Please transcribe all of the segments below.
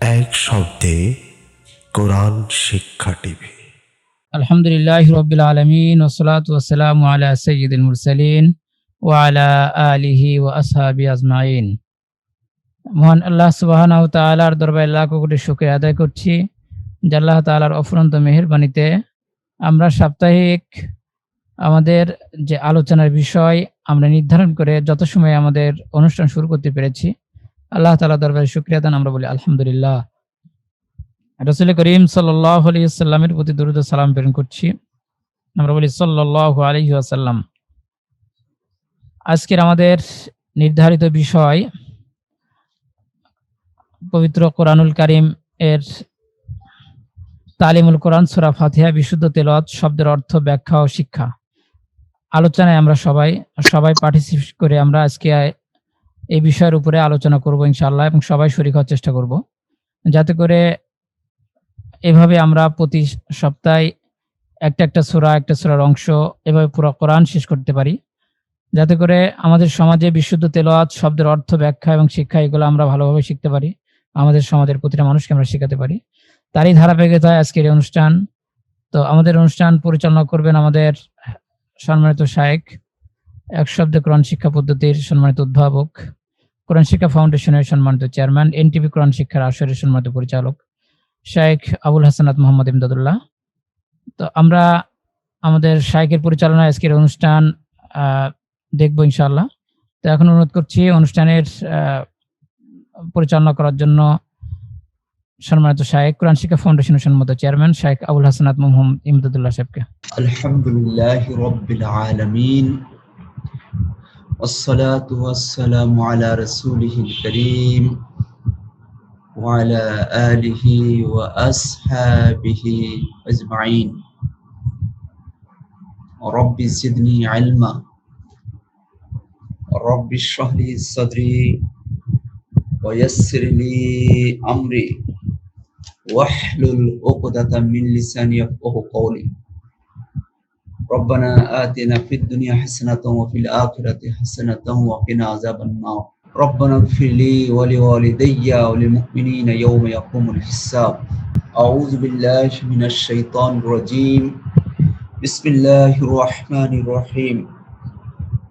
এক শব্দে কোরআন শিক্ষা টিভি। আলহামদুলিল্লাহি রাব্বিল আলামিন ওয়াসসালাতু ওয়াসসালামু আলা সাইয়্যিদিল মুরসালিন ওয়া আলা আলিহি ওয়া আসহাবিহি আজমাইন। মহান আল্লাহ সুবহানাহু ওয়া তাআলার দরবারে লাখো কোটি শুকরিয়া আদায় করছি যে আল্লাহ তাআলার অফুরন্ত মেহেরবানিতে আমরা সাপ্তাহিক আমাদের যে আলোচনার বিষয় আমরা নির্ধারণ করে যথাসময়ে আমাদের অনুষ্ঠান শুরু করতে পেরেছি। আল্লাহ তাআলার দরবারে শুকরিয়া আদান আমরা বলি আলহামদুলিল্লাহ। রাসূল করিম সাল্লাল্লাহু আলাইহি ওয়াসাল্লামের প্রতি দরুদ ও সালাম প্রেরণ করছি। আমরা বলি সাল্লাল্লাহু আলাইহি ওয়াসাল্লাম। আজকের আমাদের নির্ধারিত বিষয় পবিত্র কোরআনুল কারীম এর তালিমুল কোরআন সূরা ফাতিহা বিশুদ্ধ তেলাওয়াত শব্দের অর্থ ব্যাখ্যা ও শিক্ষা। আলোচনায় আমরা সবাই পার্টিসিপেট করে আমরা আজকে এই বিষয়ের উপরে আলোচনা করব ইনশাআল্লাহ এবং সবাই শরীক হওয়ার চেষ্টা করব। যাতে করে এভাবে আমরা প্রতি সপ্তাহে একটা সূরার অংশ এভাবে পুরো কোরআন শেষ করতে পারি। যাতে করে আমাদের সমাজে বিশুদ্ধ তেলাওয়াত শব্দের অর্থ ব্যাখ্যা এবং শিক্ষা এগুলো আমরা ভালোভাবে শিখতে পারি। আমাদের সমাজের প্রতিটা মানুষকে আমরা শেখাতে পারি। তারই ধারাবাহিকতায় আজকের এই অনুষ্ঠান। তো আমাদের অনুষ্ঠান পরিচালনা করবেন আমাদের সম্মানিত শায়েখ, এক শব্দে কোরআন শিক্ষা পদ্ধতির সম্মানিত উদ্ভাবক, কোরআন শিক্ষা ফাউন্ডেশনের সম্মানিত চেয়ারম্যান, এনটিভি কোরআন শিক্ষার আসরের সম্মানিত পরিচালক শায়েখ আবুল হাসানাত মোহাম্মদ ইমদাদুল্লাহ। তো আমরা আমাদের শায়েখের পরিচালনায় আজকের অনুষ্ঠান দেখবো ইনশাআল্লাহ। তো এখন অনুরোধ করছি অনুষ্ঠানের পরিচালনা করার জন্য সম্মানিত শায়েখ, কোরআন শিক্ষা ফাউন্ডেশনের সম্মানিত চেয়ারম্যান শায়েখ আবুল হাসানাত মোহাম্মদ ইমদাদুল্লাহ সাহেবকে। আলহামদুলিল্লাহি রাব্বিল আলামিন ওয়াসসালাতু ওয়াসসালামু আলা রাসূলিহিল কারীম ওয়া আলা আলিহি ওয়া আসহাবিহি আজমাইন। রব্বি জিদনি ইলমা রব্বি ইশরাহ লি সাদরি ওয়া ইয়াসসির লি আমরি ওয়াহলুল উকদাতাম মিন লিসানি ইয়াফকাহু কওলি। ربنا آتنا في الدنيا حسنة وفي الآخرة حسنة وقنا عذاب النار. ربنا اغفر لي ولوالدي وللمؤمنين يوم يقوم الحساب. أعوذ بالله من الشيطان الرجيم. بسم الله الرحمن الرحيم.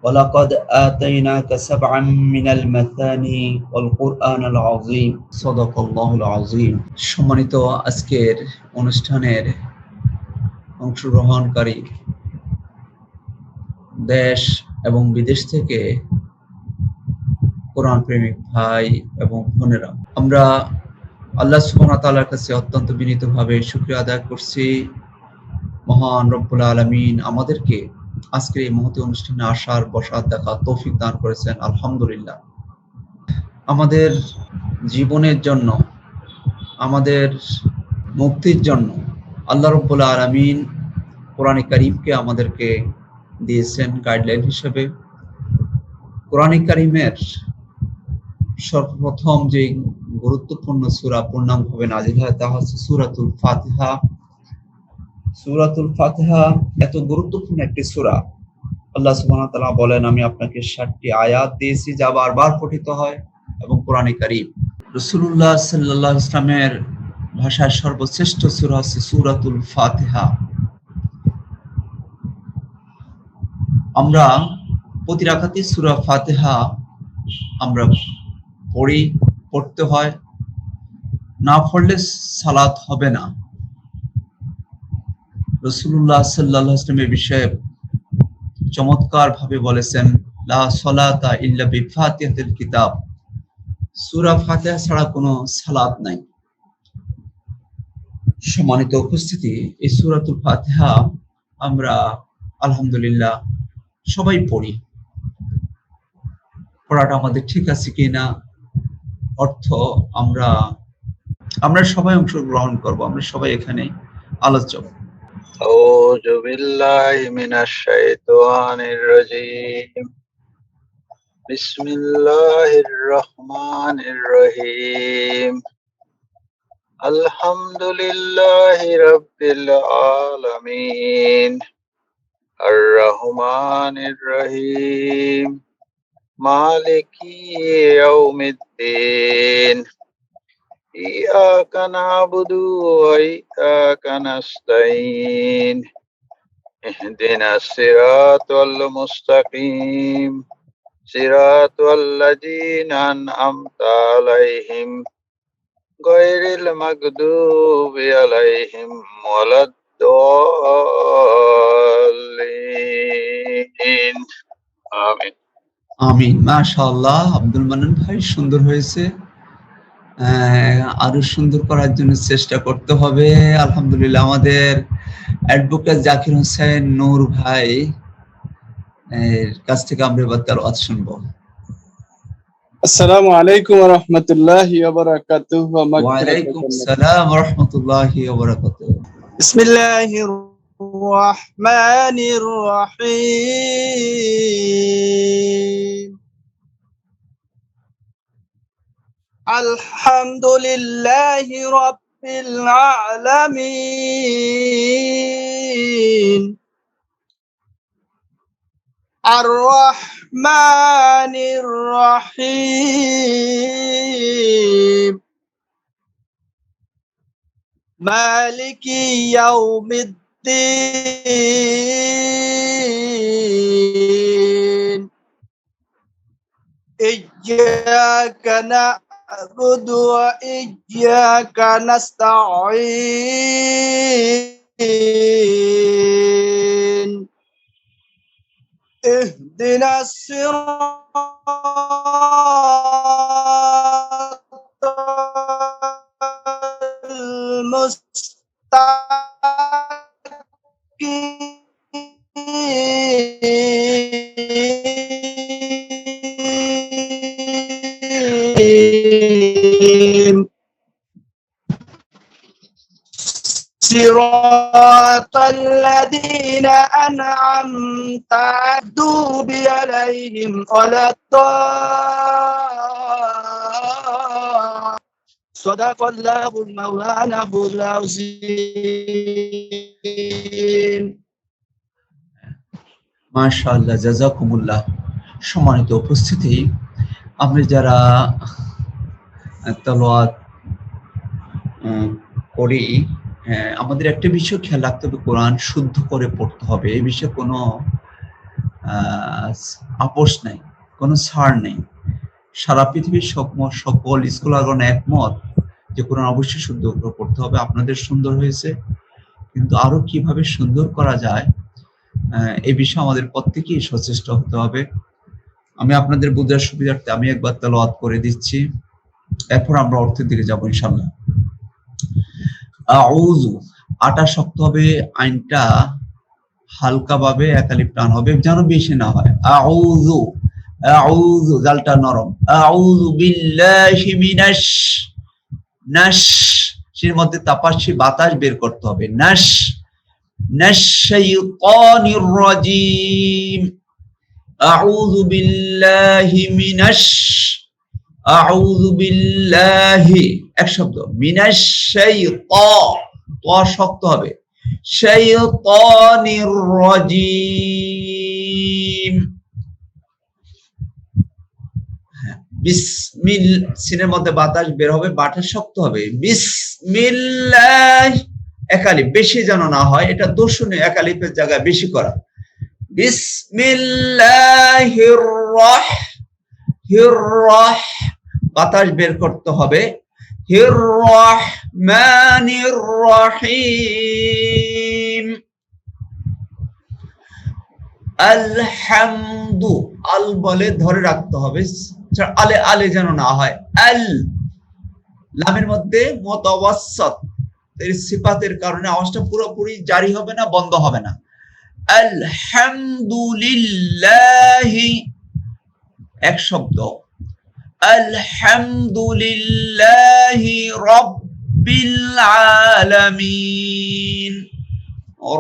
ولقد آتيناك سبعا من المثاني والقرآن العظيم. صدق الله العظيم. সম্মানিত আজকের অনুষ্ঠানের অংশগ্রহণকারী দেশ এবং বিদেশ থেকে কোরআন প্রেমিক ভাই এবং বোনেরা, আমরা আল্লাহ সুবহানাহু ওয়া তাআলার কাছে অত্যন্ত বিনীতভাবে শুকরিয়া আদায় করছি। মহান রব্বুল আলামিন আমাদেরকে আজকের এই মহতী অনুষ্ঠানে আসার বসার দেখার তৌফিক দান করেছেন, আলহামদুলিল্লাহ। আমাদের জীবনের জন্য, আমাদের মুক্তির জন্য আল্লাহ রব্বুল আলামিন কোরআনে কারীমকে আমাদেরকে দিয়েছেন গাইডলাইন হিসেবে। কোরআনে কারীমের সর্বপ্রথম যে গুরুত্বপূর্ণ সূরা পূর্ণাঙ্গভাবে নাযিল হয় তা হচ্ছে সূরাতুল ফাতিহা। সূরাতুল ফাতিহা এত গুরুত্বপূর্ণ একটি সূরা। আল্লাহ সুবহানাহু ওয়া তাআলা বলেন, আমি আপনাকে ৭টি আয়াত দিয়েছি যা বারবার পঠিত হয় এবং কোরআনে কারীম। রাসূলুল্লাহ সাল্লাল্লাহু আলাইহি ওয়াসাল্লামের ভাষায় সর্বশ্রেষ্ঠ সূরা হচ্ছে সূরাতুল ফাতিহা। আমরা প্রতি রাকাতে সূরা ফাতিহা আমরা পড়তে হয়, না পড়লে সালাত হবে না। রাসূলুল্লাহ সাল্লাল্লাহু আলাইহি ওয়াসাল্লামের বিষয়ে চমৎকার ভাবে বলেছেন, লা সালাতা ইল্লা বিফাতিহাতিল কিতাব। সূরা ফাতিহা ছাড়া কোনো সালাত নাই। সম্মানিত উপস্থিতি, এই সূরাতুল ফাতিহা আমরা আলহামদুলিল্লাহ সবাই পড়ি। পড়াটা আমাদের ঠিক আছে কিনা, অর্থ আমরা সবাই অংশগ্রহণ করব, আমরা সবাই এখানে আলোচক। আউযু বিল্লাহি মিনাশ শাইতানির রাজীম। বিসমিল্লাহির রহমানির রহিম। আলহামদুলিল্লাহি রাব্বিল আলামিন। আর রহমানির রহিম। মালিকি ইয়াউমিদ্দিন। إياك نعبد وإياك نستعين اهدنا الصراط المستقيم صراط الذين أنعمت عليهم غير المغضوب عليهم ولا الضالين آمين আমিন। মাশাআল্লাহ, আব্দুল মান্নান ভাই সুন্দর হয়েছে। আরো সুন্দর করার জন্য চেষ্টা করতে হবে। আলহামদুলিল্লাহ, আমাদের অ্যাডভোকেট জাকির হোসেন নূর ভাই এর কাছ থেকে আমরা এবার তেলাওয়াত শুনবো। السلام عليكم ورحمة الله وبركاته ওয়ালাইকুম সালাম ওয়া রাহমাতুল্লাহি ওয়া বারাকাতুহু। بسم الله الرحمن الرحيم الحمد لله رب العالمين الرحمن الرحيم مالك يوم الدين إياك نعبد وإياك نستعين اهدنا الصراط المستقيم صراط الذين أنعمت المغضوب عليهم ولا الضالين صدق الله مولانا العظيم মাশাআল্লাহ, জাযাকুমুল্লাহ। সম্মানিত উপস্থিতি, আমরা যারা তেলাওয়াত করি, আমাদের একটা বিষয় খেয়াল রাখতে হবে, কোরআন শুদ্ধ করে পড়তে হবে। এই বিষয়ে কোনো আপোষ নাই, কোনো ছাড় নেই। সারা পৃথিবীর সকল স্কলারগণ একমত যে কোরআন অবশ্যই শুদ্ধ করে পড়তে হবে। আপনাদের সুন্দর হয়েছে, কিন্তু আরো কিভাবে সুন্দর করা যায় এই বিষয়ে আমাদের প্রত্যেকেই সচেষ্ট হতে হবে। আমি আপনাদের বোঝার সুবিধার্থে আমি একবার তেলাওয়াত করে দিচ্ছি, এরপর আমরা অর্থের দিকে যাবো ইনশাআল্লাহ। আউযু, আটা শক্ত হবে, আইনটা হালকা ভাবে একালিপ টান হবে, যেন বেশি না হয়। আউযু, আউযু, জালটা নরম। আউযু বিল্লাহি মিনাশ, নাশ, এর মধ্যে তাপাসী বাতাস বের করতে হবে। নাশ, নাশ শাইতানির রাজিম। আউযু বিল্লাহি মিনাশ, আউযু বিল্লাহি, এক শব্দ, মিনাশ শাইতা, ত শক্ত হবে, শাইতানির রাজিম। বিসমিল, সিনের মধ্যে বাতাস বের হবে, বাতাস শক্ত হবে। বিসমিল্লাহ, একালিপ বেশি যেন না হয়, এটা দর্শনীয় একালিপের জায়গায় বেশি করা। বিসমিল্লাহির রাহ, বাতাস বের করতে হবে। হির রাহমানির রাহিম। আলহামদু, আল বলে ধরে রাখতে হবে, আলে আলে যেন না হয়। আল, লামের মধ্যে মুতাওয়াসসাত, এর সিফাতের কারণে আওয়াজটা পুরোপুরি জারি হবে না, বন্ধ হবে না। আলহামদুলিল্লাহি, এক শব্দ। আলহামদুলিল্লাহি রাব্বিল আলামিন।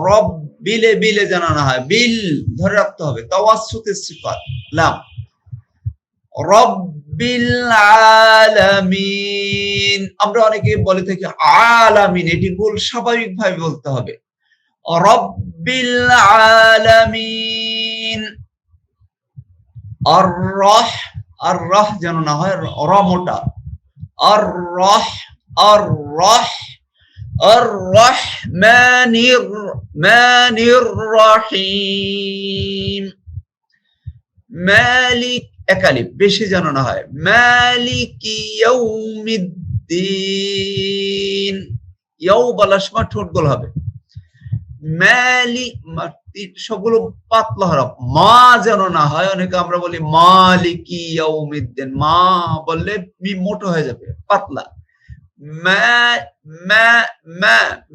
রব, বিলে বিলে যেন না হয়, বিল ধরে রাখতে হবে, তাওয়াসসুতের সিফাত লাম। রব্বিল আলামিন, আমরা অনেকে বলে থাকি আলামিন, এটি ভুল, স্বাভাবিকভাবে বলতে হবে রব্বিল আলামিন। আর রাহ যেন না হয়, র মোটা। আর রাহ মানির রহিম। মালিক একালিফ, বেশি যেন না হয়। মালিকি ইয়াউমিদ্দিন, ইয়াউ বলার সময় ঠোঁট গোল হবে। মালিক, সবগুলো পাতলা হরফ, মা যেন না হয়। অনেকে আমরা বলি মালিকি ইয়াউমিদ্দিন, মা বললে মিম মোটা হয়ে যাবে, পাতলা।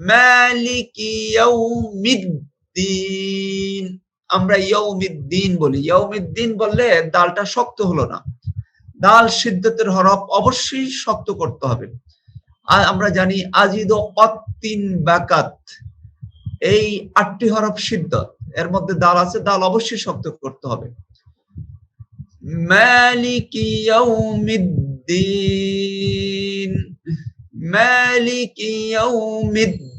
মালিকি ইয়াউমিদ্দিন, আমরা ইয়াউমিদ্দিন বলি। ইয়াউমিদ্দিন বললে দালটা শক্ত হলো না। দাল সিদ্ধতের হরফ অবশ্যই শক্ত করতে হবে। আর আমরা জানি আজিদ ও অত্তিন বাকাত, এই 8টি হরফ সিদ্ধত, এর মধ্যে দাল আছে, দাল অবশ্যই শক্ত করতে হবে। মালিকি ইয়াউমিদ্দিন, মালিকি ইয়াউমিদ্দিন।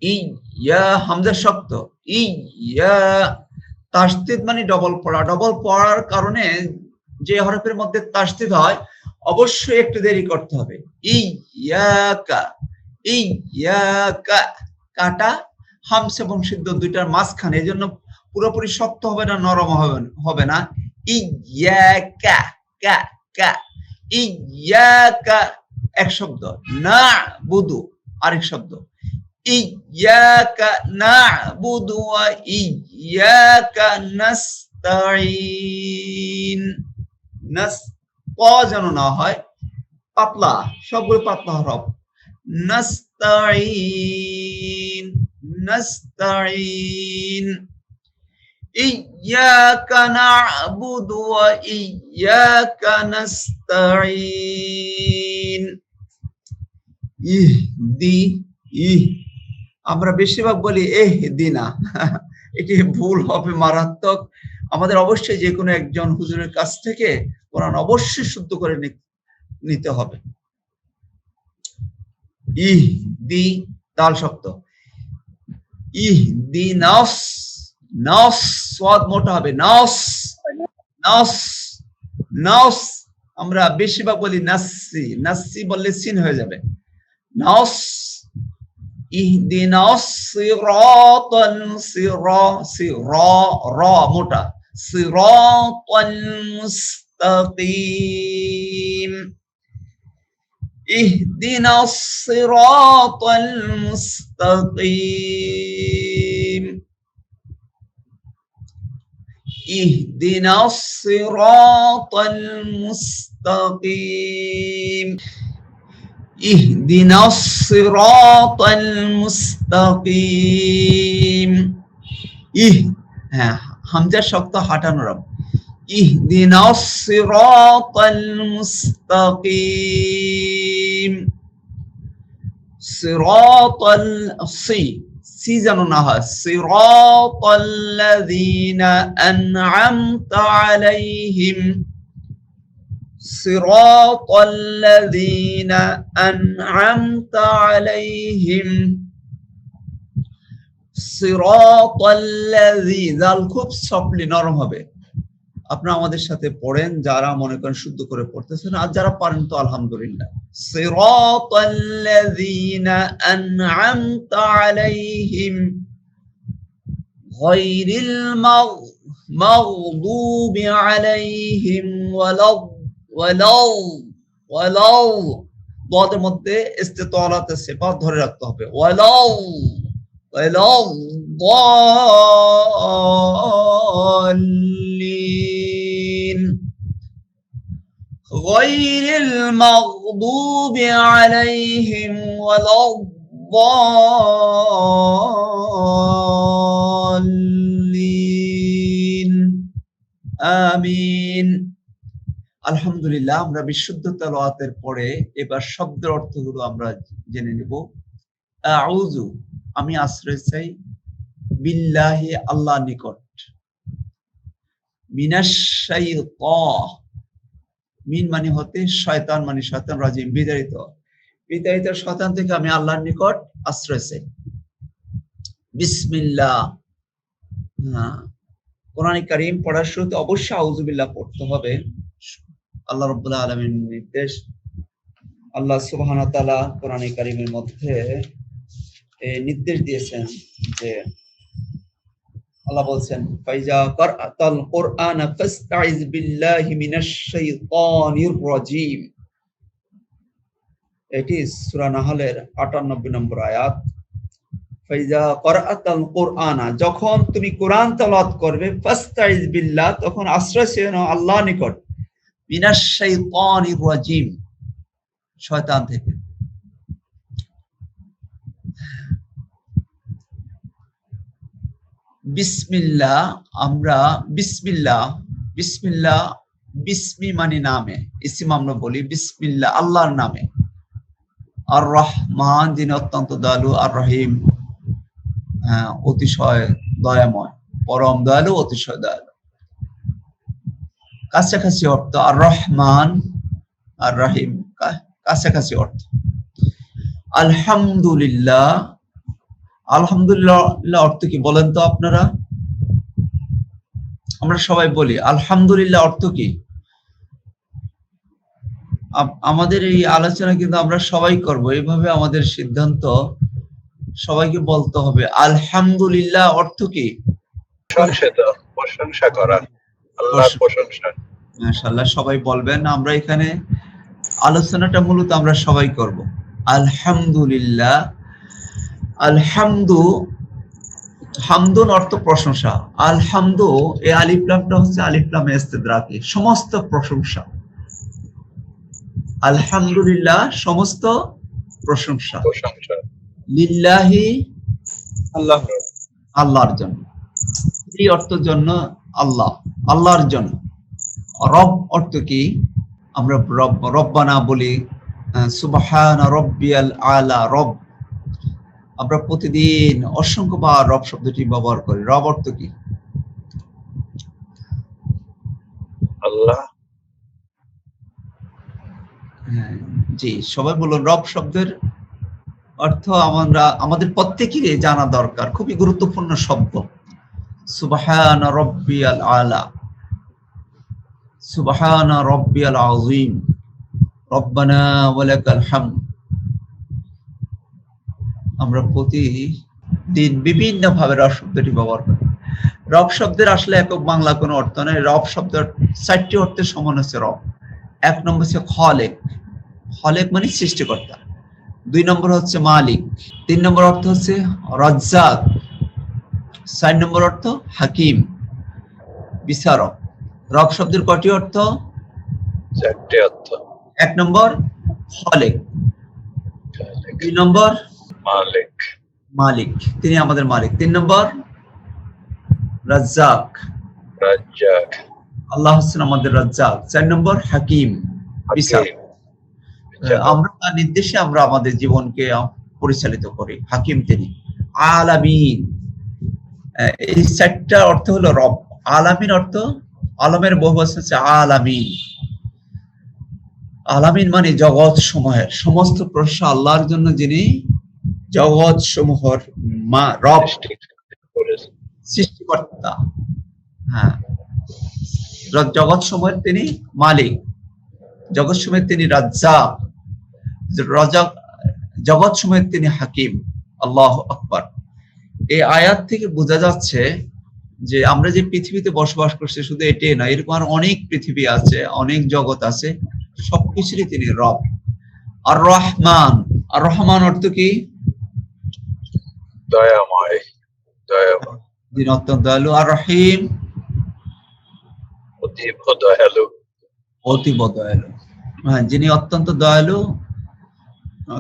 ইয়া হামজা শক্ত, ইয়া তাসদীদ মানে ডবল পড়া। ডবল পড়ার কারণে যে হরফের মধ্যে তাসদীদ হয় অবশ্যই একটু দেরি করতে হবে। ইয়াকা, ইয়াকা, কাটা হামস এবং সিদ্ধ দুইটার মাঝখানে, এই জন্য পুরোপুরি শক্ত হবে না, নরম হবে না। ইয়াকা, কা কা, ইয়াকা এক শব্দ, না বুদু আরেক শব্দ। ইয়াকা না'বুদু ওয়া ইয়াকা নাস্তাঈন। নাস ক যেন না হয়, পাতলা, সবগুলো পাতলা হরফ। নাস্তাঈন, নাস্তাঈন। ইয়াকা না'বুদু ওয়া ইয়াকা নাস্তাঈন। ইহদি, আমরা বেশিরভাগ বলি এহদিনা, এটি ভুল হবে মারাত্মক। আমাদের অবশ্যই যে কোনো একজন হুজুরের কাছ থেকে কোরআন অবশ্যই শুদ্ধ করে নিতে হবে। ইহদি, দাল শক্ত। ইহদিনাস, নাস সাদ মোটা হবে, নাস, নাস, নাস। আমরা বেশিরভাগ বলি নাসি, নাসি বললে সিন হয়ে যাবে। নাস, ইহদিনাস সিরাতাল সিরা মোটা, সিরাতাল মুস্তাকিম। ইহদিনাস সিরাতাল মুস্তাকিম। ইহদিনাস সিরাতাল মুস্তাকিম। ইহদিনাস সিরাতাল মুস্তাকিম। হ্যাঁ, হামজা শক্ত হাঁটানো রব। ইহদিনাস সিরাতাল মুস্তাকিম। সিরাতাল, সি যেন না হয়, সিরাতাল্লাযীনা আন'আমতা আলাইহিম। সিরাতাল্লাযীনা আন'আমতা আলাইহিম। সিরাতাল্লাযী, জাল খুব সফটলি নরম হবে। আপনারা আমাদের সাথে পড়েন, যারা মনে করেন শুদ্ধ করে পড়তেছেন, আর যারা পারেন তো আলহামদুলিল্লাহ। সিরাতাল্লাযীনা আন'আমতা আলাইহিম গায়রিল মাগদুবি আলাইহিম ওয়ালাউ। বদের মধ্যে ইস্তিতালাত সিফাত ধরে রাখতে হবে। ওয়ালাউ ضالين غير المغضوب عليهم ولا الضالين آمين। আলহামদুলিল্লাহ, আমরা বিশুদ্ধ তেলাওয়াতের পরে এবার শব্দের অর্থগুলো আমরা জেনে নেব। আউযু, আমি আশ্রয় চাই, বিল্লাহি আল্লাহ নিকট, মিনাশ শাইতান, মিন মানে হতে, শয়তান মানে শয়তান রাজিম, বিতাড়িত, বিতাড়িত শয়তান থেকে আমি আল্লাহর নিকট আশ্রয় চাই। বিসমিল্লাহ। কোরআন কারীম পড়ার শুরুতে অবশ্যই আউযু বিল্লাহ পড়তে হবে। আল্লাহ রাব্বুল আলামিনের নির্দেশ। আল্লাহ সুবহানাহু ওয়া তাআলা কোরআনে কারীমের মধ্যে নির্দেশ দিয়েছেন যে আল্লাহ বলছেন ফাইজা কারাতাল কুরআন ফাসতাইজ বিল্লাহি মিনাশ শাইতানির রাজীম। এটি সূরা নাহলের ৯৮ নম্বর আয়াত। ফাইজা কারাতাল কুরআন, যখন তুমি কোরআন তেলাওয়াত করবে, ফাসতাইজ বিল্লাহ, তখন আশ্রয় নাও আল্লাহর নিকট, মিনাশ শাইতানির রাজীম, শয়তান থেকে। বিসমিল্লাহ, আমরা বিসমিল্লাহ, বিসমিল্লাহ, বিসমি মানে নামে, ইসম আমরা বলি বিসমিল্লাহ, আল্লাহর নামে। আর রহমান, যিনি অত্যন্ত দয়ালু, আর রহিম, অতিশয় দয়াময়, পরম দয়ালু, অতিশয় দয়ালু। কাছাকাছি অর্থ আর রহমান আর রহিম, কাছাকাছি অর্থ। আলহামদুলিল্লাহ, আলহামদুলিল্লাহ অর্থ কি বলেন তো আপনারা? আমরা সবাই বলি আলহামদুলিল্লাহ অর্থ কি? আমাদের এই আলোচনা কিন্তু আমরা সবাই করব, এইভাবে আমাদের সিদ্ধান্ত, সবাইকে বলতে হবে আলহামদুলিল্লাহ অর্থ কি? প্রশংসা করা, আল্লাহর প্রশংসা। মাশাআল্লাহ, সবাই বলবেন। আমরা এখানে আলোচনাটা মূলত আমরা সবাই করব আলহামদুলিল্লাহ। আলহামদু, হামদুন অর্থ প্রশংসা। আলহামদু, এই আলিফ লামটা হচ্ছে আলিফ লামে ইস্তিদরাকি, সমস্ত প্রশংসা। আলহামদুলিল্লাহ, সমস্ত প্রশংসা। লিল্লাহি, আল্লাহ, আল্লাহর জন্য। এই অর্থের জন্য আল্লাহ, আল্লাহর জন্য। রব অর্থ কি? আমরা রব্বানা বলি, সুবহানা রাব্বিয়াল আলা, রব। আমরা প্রতিদিন অসংখ্যবার রব শব্দটি ব্যবহার করি। রব অর্থ কি? আল্লাহ। জি, সবাই বলুন। রব শব্দের অর্থ আমরা আমাদের প্রত্যেকেরই জানা দরকার, খুবই গুরুত্বপূর্ণ শব্দ। সুবহানা রাব্বিয়াল আলা, সুবহানা রাব্বিয়াল আযীম, রব্বানা ওয়া লাকাল হামদ। আমরা প্রতিদিন বিভিন্ন ভাবে রব শব্দটি ব্যবহার করি। রব শব্দের আসলে একক বাংলা কোনো অর্থ নেই। রব শব্দের ৪টি অর্থের সমান হচ্ছে রব। ১ নম্বর হচ্ছে খালেক, খালেক মানে সৃষ্টিকর্তা। ২ নম্বর হচ্ছে মালিক। ৩ নম্বর অর্থ হচ্ছে রাজ্জাক। ৪ নম্বর অর্থ হাকিম, বিচারক। রব শব্দের কয়টি অর্থ? ৪টি অর্থ। ১ নম্বর খালেক, ২ নম্বর মালিক, মালিক, তিনি আমাদের মালিক। ৩ নম্বর রাজ্জাক, রাজ্জাক, আল্লাহ হচ্ছেন আমাদের রাজ্জাক। ৪ নম্বর হাকিম, বিচারক। আমরা তার নির্দেশে আমরা আমাদের জীবনকে পরিচালিত করি। হাকিম তিনি। আলামিন, এই ৪টা অর্থ হলো রব। আলামিন অর্থ, আলমের বহুবচন হচ্ছে আলামিন। আলামিন মানে জগৎ সমূহের সমস্ত প্রশংসা আল্লাহর জন্য, যিনি জগৎ সমূহের রব, সৃষ্টিকর্তা। হ্যাঁ, জগৎ সমূহের তিনি মালিক, জগৎ সমূহের তিনি রাজ্জাক, জগৎ সমূহের তিনি হাকিম। আল্লাহু আকবার। এই আয়াত থেকে বোঝা যাচ্ছে যে আমরা যে পৃথিবীতে বসবাস করছি শুধু এটাই না, এরকম আর অনেক পৃথিবী আছে, অনেক জগৎ আছে, সবকিছুরই তিনি রব। আর রহমান, আর রহমান অর্থ কি? দয়াময়, দয়াময়, যিনি অত্যন্ত দয়ালু। আর রহিম, অতীব দয়ালু, অতীব দয়ালু। হ্যাঁ, যিনি অত্যন্ত দয়ালু,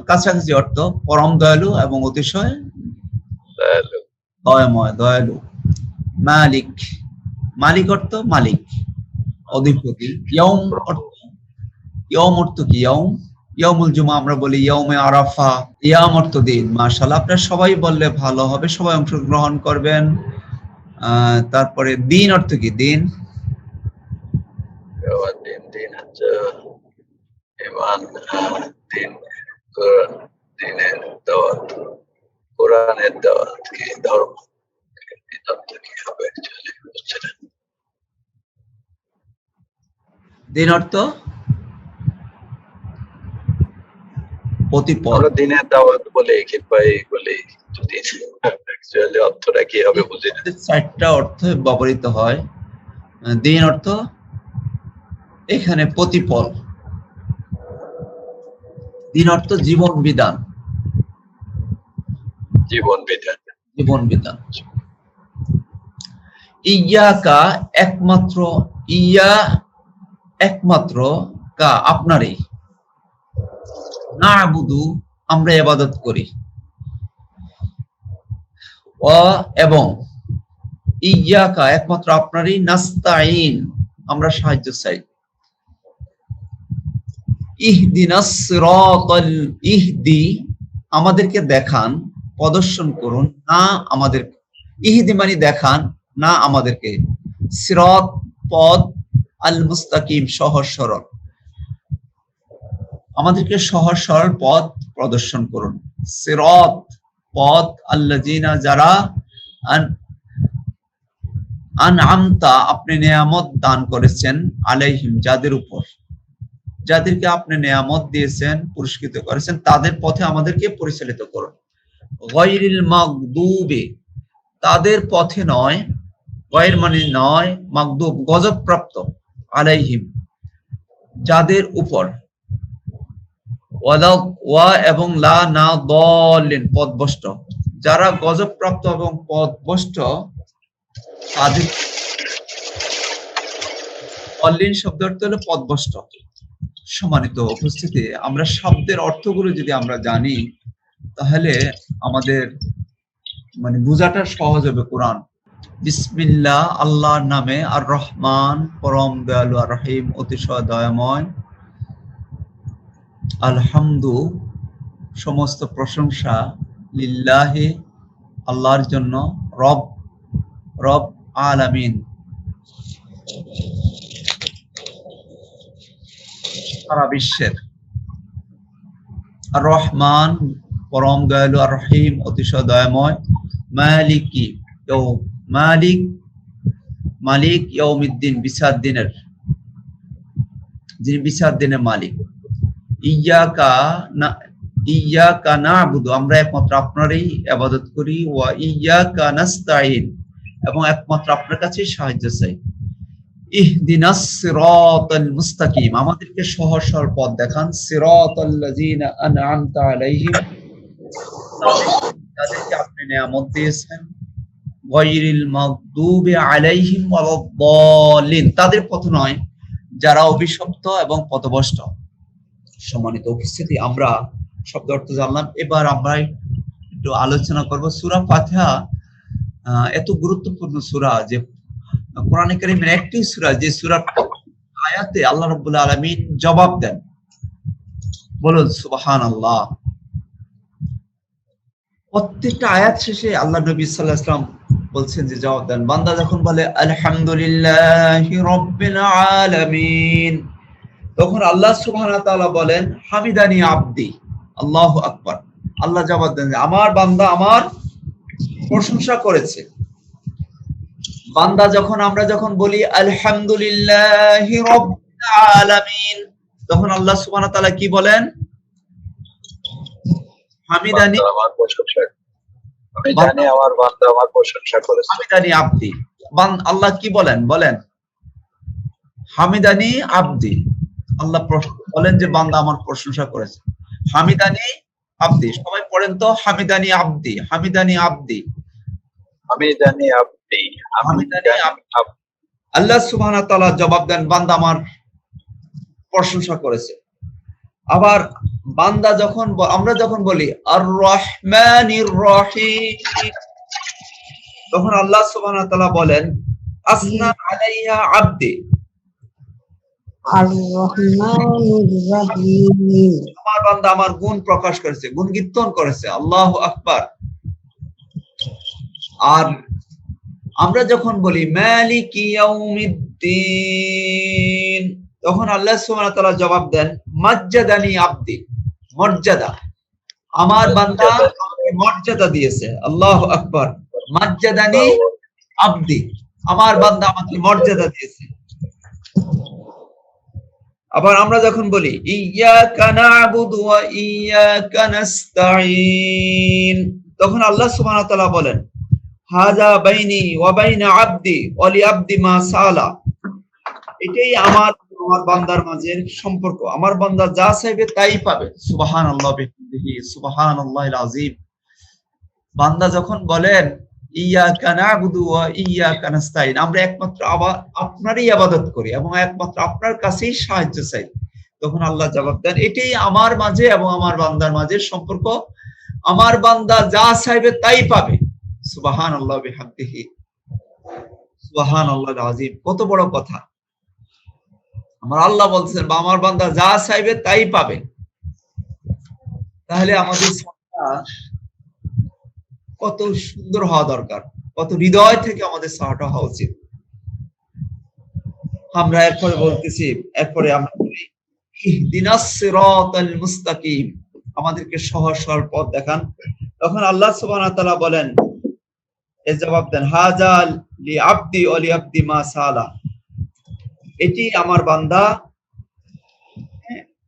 কাছাকাছি অর্থ পরম দয়ালু এবং অতিশয় দয়ালু, দয়াময়, দয়ালু। মালিক, মালিক অর্থ মালিক, অধিপতি। ইয়ৌম অর্থ, ইয়ৌম অর্থ কি? ইয়ৌম, ইয়ৌমুল জুমা আমরা বলি, ইয়ৌমে আরাফা। ইয়াম অর্থ দিন। মাশাআল্লাহ, আপনারা সবাই বললে ভালো হবে, সবাই অংশগ্রহণ করবেন। তারপরে দিন অর্থ কি? দিন, দিন, দিন হচ্ছে ঈমান, দিন, দিনের দাওয়াত, কোরআনের দাওয়াত কি? ধর্ম, কি হবে অ্যাকচুয়ালি বুঝছেন? দিন অর্থ প্রতিপদ। আমরা দিনের দাওয়াত বলে কিংবা বলে, যদি অ্যাকচুয়ালি অর্থটা কি হবে বুঝি না। 4টা অর্থ ব্যবহৃত হয়। দিন অর্থ এখানে প্রতিপদ, দিন অর্থ জীবন বিধান, জীবন বিধান। জীবন বিধান। ইয়াকা একমাত্র, ইয়া একমাত্র, কা আপনারই, না'বুদু আমরা ইবাদত করি, এবং ইয়াকা একমাত্র আপনারই, নাস্তাইন আমরা সাহায্য চাই। ইহদিনাস সিরাতাল, ইহদি আমাদেরকে দেখান, প্রদর্শন করুন, না আমাদের, ইহদি মানে দেখান, না আমাদেরকে, সিরাত পদ, আল মুস্তাকিম সহজ সরল, আমাদেরকে সহজ সরল পথ প্রদর্শন করুন। সিরাত পথ, আল্লাযিনা যারা, আনআমতা আপনি নেয়ামত দান করেছেন, আলাইহিম যাদের উপর, যাদেরকে আপনি নেয়ামত দিয়েছেন, পুরস্কৃত করেছেন, তাদের পথে আমাদেরকে পরিচালিত করুন। গায়রিল মাগদুবি তাদের পথে নয়, গায়র মানে নয়, মাগদুব গজবপ্রাপ্ত, আলাইহিম যাদের উপর, ওয়া এবং লা না দলিন পথভ্রষ্ট, যারা গজবপ্রাপ্ত এবং পথভ্রষ্ট তাদের, দলিন শব্দ অর্থ হলো পথভ্রষ্ট। সম্মানিত উপস্থিতি, আমরা শব্দের অর্থগুলো যদি আমরা জানি তাহলে আমাদের মানে বোঝাটা সহজ হবে। কোরআন, বিসমিল্লাহ আল্লাহর নামে, আর রহমান পরম দয়ালু, আর রহিম অতি দয়াময়, আলহামদু সমস্ত প্রশংসা, লিল্লাহি আল্লাহর জন্য, রব রব আলামিন সারা বিশ্বের, আর রহমান পরম দয়ালু, আর রহিম অতিশয় দয়াময়, মালিকি মালিক মালিক ইয়াউমিদ্দিন বিচার দিনের, যিনি বিচার দিনের মালিক। ইয়াকা না'বুদু আমরা একমাত্র আপনারই ইবাদত করি, ওয়া ইয়াকা নাস্তাইন এবং একমাত্র আপনার কাছে সাহায্য চাই। ইহদিনাস সিরাতাল মুস্তাকিম আমাদেরকে সহজ সরল পথ দেখান, সিরাতাল্লাযিনা আন'আমতা আলাইহিম তাদেরকে আপনি নেয়ামত দিয়েছেন, গায়রিল মাগদুবি আলাইহিম ওয়ালাদ-দাল্লিন তাদের পথ নয় যারা অভিশপ্ত এবং পথভ্রষ্ট। সম্মানিত উপস্থিতি, আমরা শব্দ অর্থ জানলাম, এবার আমরা একটু আলোচনা করব। সূরা ফাতিহা এত গুরুত্বপূর্ণ সূরা যে কোরআনে কারীমের একটি সূরা, যে সূরার আয়াতে আল্লাহ রাব্বুল আলামিন জবাব দেন। বলুন সুবহানাল্লাহ। প্রত্যেকটা আয়াত শেষে আল্লাহ নবী সাল্লাল্লাহু আলাইহি ওয়াসাল্লাম বলছেন যে জবাব দেন। বান্দা যখন বলে আলহামদুলিল্লাহি রাব্বিল আলামিন, তখন আল্লাহ সুবহানাহু ওয়া তাআলা বলেন হামিদানি আবদি, আল্লাহু আকবার। আল্লাহ জবাব দেন আমার বান্দা আমার প্রশংসা করেছে। বান্দা যখন আমরা যখন বলি আলহামদুলিল্লাহি রাব্বিল আলামিন, তখন আল্লাহ সুবহানাহু ওয়া তাআলা কি বলেন? হামিদানি আমার প্রশংসা, আমি জানি আমার বান্দা আমার প্রশংসা করেছে। হামিদানি আবদি, আল্লাহ কি বলেন? বলেন হামিদানি আবদি। আল্লাহ বলেন যে বান্দা আমার প্রশংসা করেছে। হামিদানি আবদি, সবাই পড়েন তো, হামিদানি আবদি, হামিদানি আবদি, হামিদানি আবদি, হামিদানি আবদি। আল্লাহ সুবহানাহু ওয়া তাআলা জবাব দেন বান্দা আমার প্রশংসা করেছে। আবার বান্দা যখন আমরা যখন বলি আর রহমানির রহিম, তখন আল্লাহ সুবহানাহু ওয়া তাআলা বলেন আসনা আলাইহা আবদি, আর রহমানির রহিম আমার বান্দা আমার গুণ প্রকাশ করেছে, গুণ কীর্তন করেছে। আল্লাহু আকবার। আর আমরা যখন বলি মালিকি ইয়াউমিদ্দিন, তখন আল্লাহ সুবহানাহু ওয়া তাআলা জবাব দেন মাজ্জাদানি আবদি, মর্যাদা, আমার বান্দা আমাকে মর্যাদা দিয়েছে। আল্লাহু আকবার। মাজ্জাদানি আবদি, আমার বান্দা আমাকে মর্যাদা দিয়েছে। আবার আমরা যখন বলি ইয়্যাকা না'বুদু ওয়া ইয়্যাকা নাস্তাঈন, তখন আল্লাহ সুবহানাহু ওয়া তাআলা বলেন হাযা বাইনি ওয়া বাইনা আবদি ওয়া লি আবদি মা সালা, এটাই আমার বান্দার মাঝের সম্পর্ক, আমার বান্দা যা চাইবে তাই পাবে। সুবহানাল্লাহ বিহামদিহি সুবহানাল্লাহিল আযীম। বান্দা যখন বলেন ইয়্যাকা না'বুদু ওয়া ইয়্যাকা নাস্তাঈন, আমরা একমাত্র আপনারই ইবাদত করি এবং একমাত্র আপনার কাছেই সাহায্য চাই, তখন আল্লাহ জবাব দেন এটাই আমার মাঝে এবং আমার বান্দার মাঝের সম্পর্ক, আমার বান্দা যা চাইবে তাই পাবে। সুবহানাল্লাহ বিহামদিহি সুবহানাল্লাহিল আযীম। কত বড় কথা! আমার আল্লাহ বলছেন বা আমার বান্দা যা চাইবে তাই পাবে। তাহলে আমাদের কত সুন্দর হওয়া দরকার, কত হৃদয় থেকে আমাদের সাহাটা হওয়া উচিত। আমরা এরপরে বলতেছি, এরপরে আমরা বলি ইহদিনাস সিরাতাল মুস্তাকিম, আমাদেরকে সহজ সরল পথ দেখান। তখন আল্লাহ সুবহানাহু ওয়া তাআলা বলেন, এর জবাব দেন হাযা লি আবদি ওয়া লি আবদি মা সালা, এটি আমার বান্দা,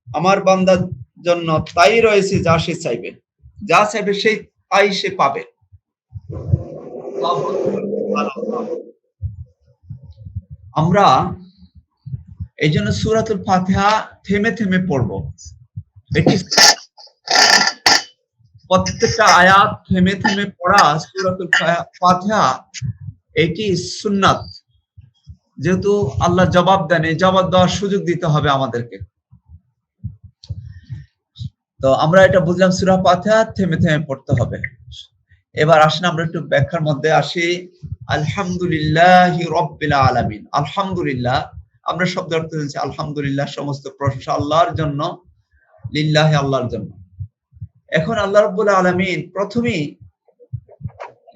আমার বান্দার জন্য তাই রয়েছে যা সে চাইবে, যা চাইবে সেই তাই সে পাবে। আমরা এই জন্য সূরাতুল ফাতিহা থেমে থেমে পড়ব। এটি প্রত্যেকটা আয়াত থেমে থেমে পড়া সূরাতুল ফাতিহা, এটি সুন্নাত। যেহেতু আল্লাহ জবাব দেন, এই জবাব দেওয়ার সুযোগ দিতে হবে আমাদেরকে। তো আমরা এটা বুঝলাম, সূরা ফাতিহা থেমে থেমে পড়তে হবে। এবার আসেন আমরা একটু ব্যাখ্যার মধ্যে আসি। আলহামদুলিল্লাহি রাব্বিল আলামিন, আলহামদুলিল্লাহ, আমরা শব্দ অর্থ জানছি আলহামদুলিল্লাহ, সমস্ত প্রশংসা আল্লাহর জন্য, লিল্লাহি, আল্লাহর জন্য। এখন আল্লাহ রাব্বুল আলামিন প্রথমেই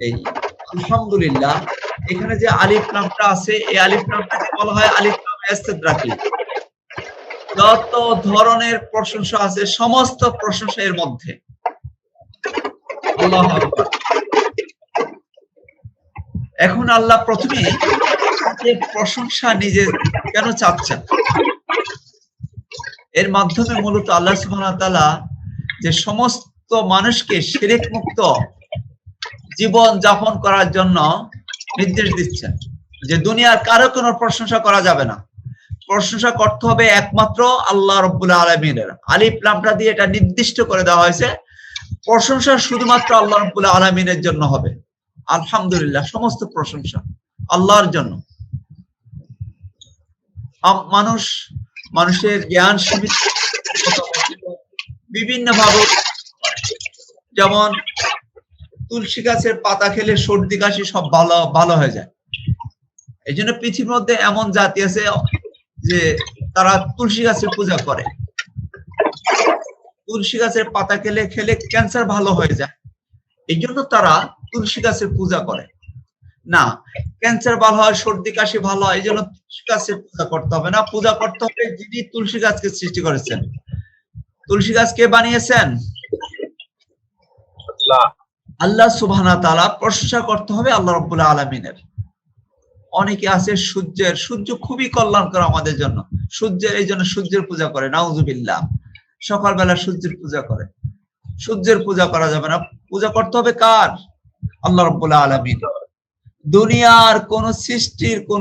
এই আলহামদুলিল্লাহ, এখানে যে আলিফ লামটা আছে, এই আলিফ লামটাকে বলা হয় আলিফ লাম ইস্তিদরাকি। যত ধরনের প্রশংসা আছে সমস্ত প্রশংসা এর মধ্যে। আল্লাহু আকবার। এখন আল্লাহ প্রথমে যে প্রশংসা নিজে কেন চাচ্ছেন, এর মাধ্যমে মূলত আল্লাহ সুবহানাহু ওয়া তাআলা যে সমস্ত মানুষকে শিরক মুক্ত জীবন যাপন করার জন্য নির্দেশ দিচ্ছেন, যে দুনিয়ার কারো কোনো প্রশংসা করা যাবে না, প্রশংসা করতে হবে একমাত্র আল্লাহ রাব্বুল আলামিনের। আলিফ লামটা দিয়ে এটা নির্দিষ্ট করে দেওয়া হয়েছে, প্রশংসা শুধুমাত্র আল্লাহ রাব্বুল আলামিনের জন্য হবে। আলহামদুলিল্লাহ, সমস্ত প্রশংসা আল্লাহর জন্য। মানুষের জ্ঞান সীমিত, বিভিন্ন ভাবে, যেমন তুলসী গাছের পাতা খেলে সর্দি কাশি সব ভালো হয়ে যায়। এই জন্য পৃথিবীর মধ্যে এমন জাতি আছে যে তারা তুলসী গাছের পূজা করে। তুলসী গাছের পাতা খেলে ক্যান্সার ভালো হয়ে যায়, এই জন্য তারা তুলসী গাছের পূজা করে। না, ক্যান্সার ভালো হয়, সর্দি কাশি ভালো হয়, এই জন্য তুলসী গাছের পূজা করতে হবে না। পূজা করতে হবে যিনি তুলসী গাছকে সৃষ্টি করেছেন। তুলসী গাছ কে বানিয়েছেন? আল্লাহ সুবহানাহু ওয়া তাআলা। প্রশংসা করতে হবে আল্লাহ রাব্বুল আলামিনের। অনেকে আছে সূর্য খুবই কল্যাণকর আমাদের জন্য, এই জন্য সূর্যের পূজা করে, নাউজুবিল্লাহ। সকালবেলা সূর্যের পূজা করে। সূর্যের পূজা করা যাবে না, পূজা করতে হবে কার? আল্লাহ রাব্বুল আলামিন। দুনিয়ার কোন সৃষ্টির কোন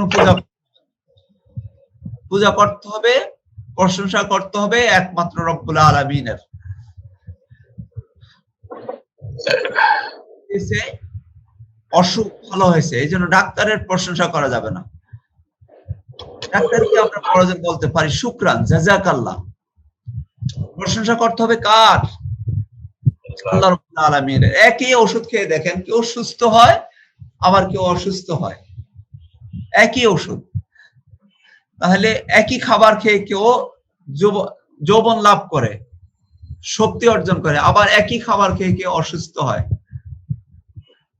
পূজা করতে হবে, প্রশংসা করতে হবে একমাত্র রব্বুল আলামিনের। অসুখ ভালো হয়েছে, এই জন্য ডাক্তারের প্রশংসা করা যাবে না। ডাক্তারকে আমরা প্রয়োজন বলতে পারি শুকরান, জাযাকাল্লাহ। প্রশংসা করতে হবে কার? আল্লাহ রাব্বুল আলামিনের। একই ওষুধ খেয়ে দেখেন, কেউ সুস্থ হয় আবার কেউ অসুস্থ হয়, একই ওষুধ। তাহলে একই খাবার খেয়ে কেউ যৌবন লাভ করে, শক্তি অর্জন করে, আবার একই খাবার খেয়ে কেউ অসুস্থ হয়।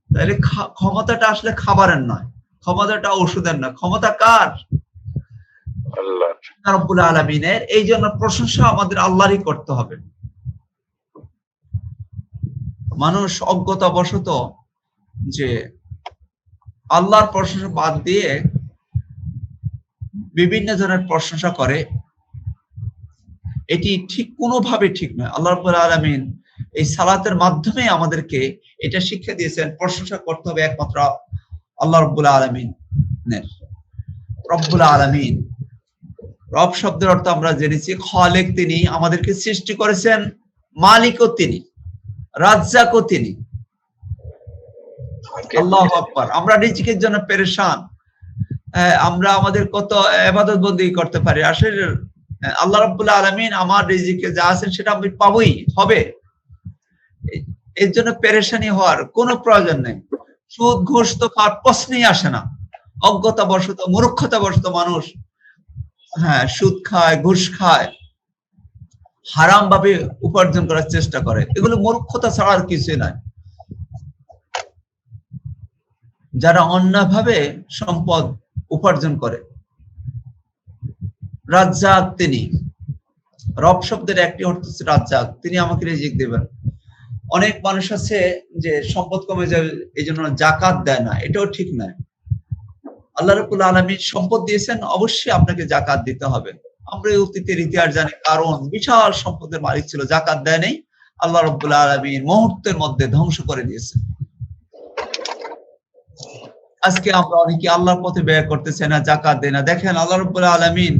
তাহলে ক্ষমতাটা আসলে খাবারের নয়, ক্ষমতাটা ওষুধের নয়, ক্ষমতা কার? আল্লাহ রাব্বুল আলামিনের। এই জন্য প্রশংসা আমাদের আল্লাহরই করতে হবে। মানুষ অজ্ঞতাবশত যে আল্লাহর প্রশংসা বাদ দিয়ে বিভিন্ন ধরনের প্রশংসা করে, এটি ঠিক কোনোভাবে ঠিক নয়। আল্লাহ রাব্বুল আলামিন এই সালাতের মাধ্যমে আমাদেরকে এটা শিক্ষা দিয়েছেন, প্রশংসা করতে হবে একমাত্র আল্লাহ রাব্বুল আলামিনের। রব্বুল আলামিন, রব শব্দের অর্থ আমরা জেনেছি খালেক, তিনি আমাদেরকে সৃষ্টি করেছেন, মালিকও তিনি, রাজ্জাকও তিনি। আল্লাহু আকবার। আমরা রিজিকের জন্য পেরেশান, আমরা আমাদের কত ইবাদত বন্দেগী করতে পারি, আসলে আল্লাহ রাব্বুল আলামিন আমার রিজিকে যা আছে সেটা আমি পাবোই, হবে। এর জন্য পেরেশানি হওয়ার কোনো প্রয়োজন নেই। সুদ ঘুষ তো পাওয়ার প্রশ্নই আসে না। অজ্ঞতাবশত, মূর্খতাবশত মানুষ সুদ খায়, ঘুষ খায়, হারাম ভাবে উপার্জন করার চেষ্টা করে। এগুলো মূর্খতা ছাড়া আর কিছুই নাই। যারা অন্যভাবে সম্পদ উপার্জন করে, রাজ্জাক তিনি, রব শব্দের একটি অর্থ হচ্ছে রাজ্জাক, তিনি আমাকে রিজিক দেবেন। অনেক মানুষ আছে যে সম্পদ কমে যাবে এই জন্য জাকাত দেয় না, এটাও ঠিক নয়। আল্লাহ রাব্বুল আলামিন সম্পদ দিয়েছেন, অবশ্যই আপনাকে জাকাত দিতে হবে। আমরা অতীতের ইতিহাস জানি, কারণ বিশাল সম্পদের মালিক ছিল, জাকাত দেয় নাই, আল্লাহ রাব্বুল আলামিন মুহূর্তের মধ্যে ধ্বংস করে দিয়েছেন। আজকে আমরা অনেকে আল্লাহর পথে ব্যয় করতেছে না, জাকাত দেয় না। দেখেন আল্লাহ রাব্বুল আলামিন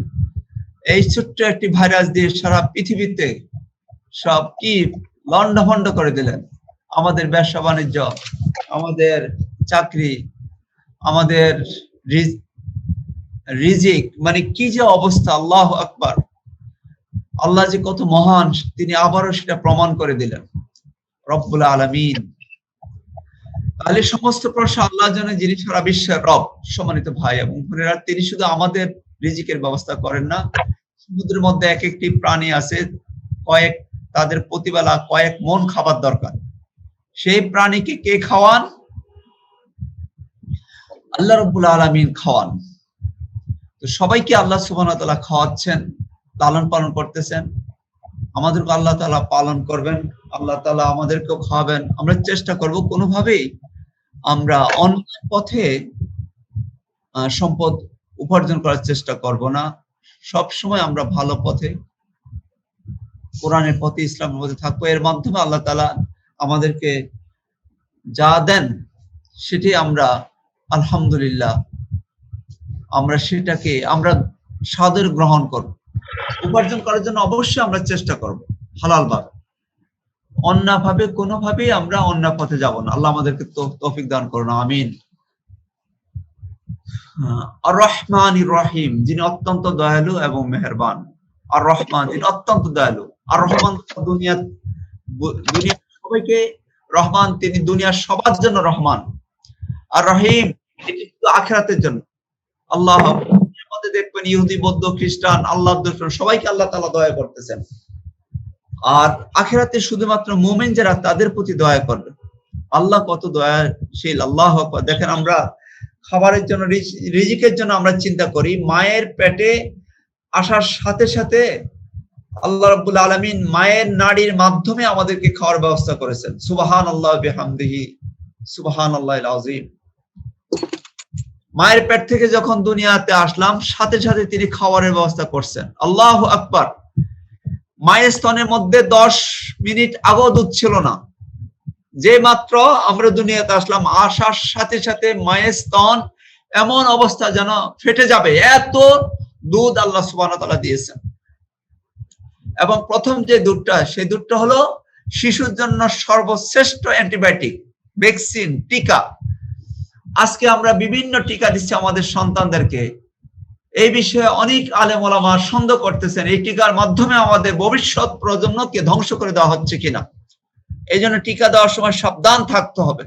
এই ছোট্ট একটি ভাইরাস দিয়ে সারা পৃথিবীতে সব কি লন্ডভন্ড করে দিলেন। আমাদের ব্যবসা বাণিজ্য, আমাদের চাকরি, আমাদের রিজিক, মানে কি যে অবস্থা। আল্লাহু আকবার। আল্লাহ যে কত মহান, তিনি আবারও সেটা প্রমাণ করে দিলেন, রব্বুল আলামিন। তাহলে সমস্ত প্রশংসা আল্লাহর জন্য, যিনি সারা বিশ্বের রব। সম্মানিত ভাই এবং বোনেরা, তিনি শুধু আমাদের রিজিকের ব্যবস্থা করেন না, সমুদ্রের মধ্যে এক একটি প্রাণী আছে, তাদের প্রতিবেলা কয়েক মন খাবার দরকার। সেই প্রাণীকে কে খাওয়ান? আল্লাহ রাব্বুল আলামিন খাওয়ান। তো সবাইকে আল্লাহ সুবহানাহু ওয়া তাআলা খাওয়াচ্ছেন, লালন পালন করতেছেন। আমাদেরকে আল্লাহ তাআলা পালন করবেন, আল্লাহ তাআলা আমাদেরকেও খাওয়াবেন। আমরা চেষ্টা করব কোনোভাবেই আমরা অন্য পথে সম্পদ উপার্জন করার চেষ্টা করব না। সব সময় আমরা ভালো পথে, কোরআনের পথে, ইসলামের পথে থাকবো। এর মাধ্যমে আল্লাহ তাআলা আমাদেরকে যা দেন সেটি আমরা আলহামদুলিল্লাহ, আমরা সেটাকে আমরা সাদর গ্রহণ করব। উপার্জন করার জন্য অবশ্যই আমরা চেষ্টা করব হালাল ভাবে, অন্যভাবে কোনোভাবেই আমরা অন্য পথে যাব না। আল্লাহ আমাদেরকে তৌফিক দান করুন, আমিন। আর রহমানির রহিম, যিনি অত্যন্ত দয়ালু এবং মেহেরবান। আর রহমান, যিনি অত্যন্ত দয়ালু। আর রহমান দুনিয়ার সবাইকে, রহমান তিনি দুনিয়ার সবার জন্য রহমান। আর রহিম, এটি শুধু আখিরাতের জন্য। আল্লাহ আমাদের দেখবেন ইহুদি, বৌদ্ধ, খ্রিস্টান, আল্লাহ দুশমন সবাইকে আল্লাহ তাআলা দয়া করতেছেন। আর আখিরাতে শুধুমাত্র মুমিন যারা, তাদের প্রতি দয়া করবে। আল্লাহ কত দয়াশীল, আল্লাহু আকবার। দেখেন আমরা খাবারের জন্য, রিজিকের জন্য আমরা চিন্তা করি, মায়ের পেটে আসার সাথে সাথে আল্লাহ রাব্বুল আলামিন মায়ের নাড়ির মাধ্যমে আমাদেরকে খাওয়ার ব্যবস্থা করেছেন। সুবহানাল্লাহ বিহামদিহি, সুবহানাল্লাহিল আযীম। মায়ের পেট থেকে যখন দুনিয়াতে আসলাম, সাথে সাথে তিনি খাবারের ব্যবস্থা করছেন। আল্লাহু আকবার। মায়ের স্তনের মধ্যে 10 মিনিট আগেও দুধ ছিল না। যে মাত্র আমরা দুনিয়াতে আসলাম, আসার সাথে সাথে মায়ের স্তন এমন অবস্থা যেন ফেটে যাবে, এত দুধ আল্লাহ সুবহানাহু ওয়া তাআলা দিয়েছেন। এবং প্রথম যে দুধটা, সেই দুধটা হলো শিশুর জন্য সর্বশ্রেষ্ঠ অ্যান্টিবায়োটিক, ভ্যাকসিন, টিকা। আজকে আমরা বিভিন্ন টিকা দিচ্ছি আমাদের সন্তানদেরকে। এই বিষয়ে অনেক আলেম ওলামা সন্দেহ করতেছেন, এই টিকার মাধ্যমে আমাদের ভবিষ্যৎ প্রজন্মকে ধ্বংস করে দেওয়া হচ্ছে কিনা। এই জন্য টিকা দেওয়ার সময় সাবধান থাকতে হবে।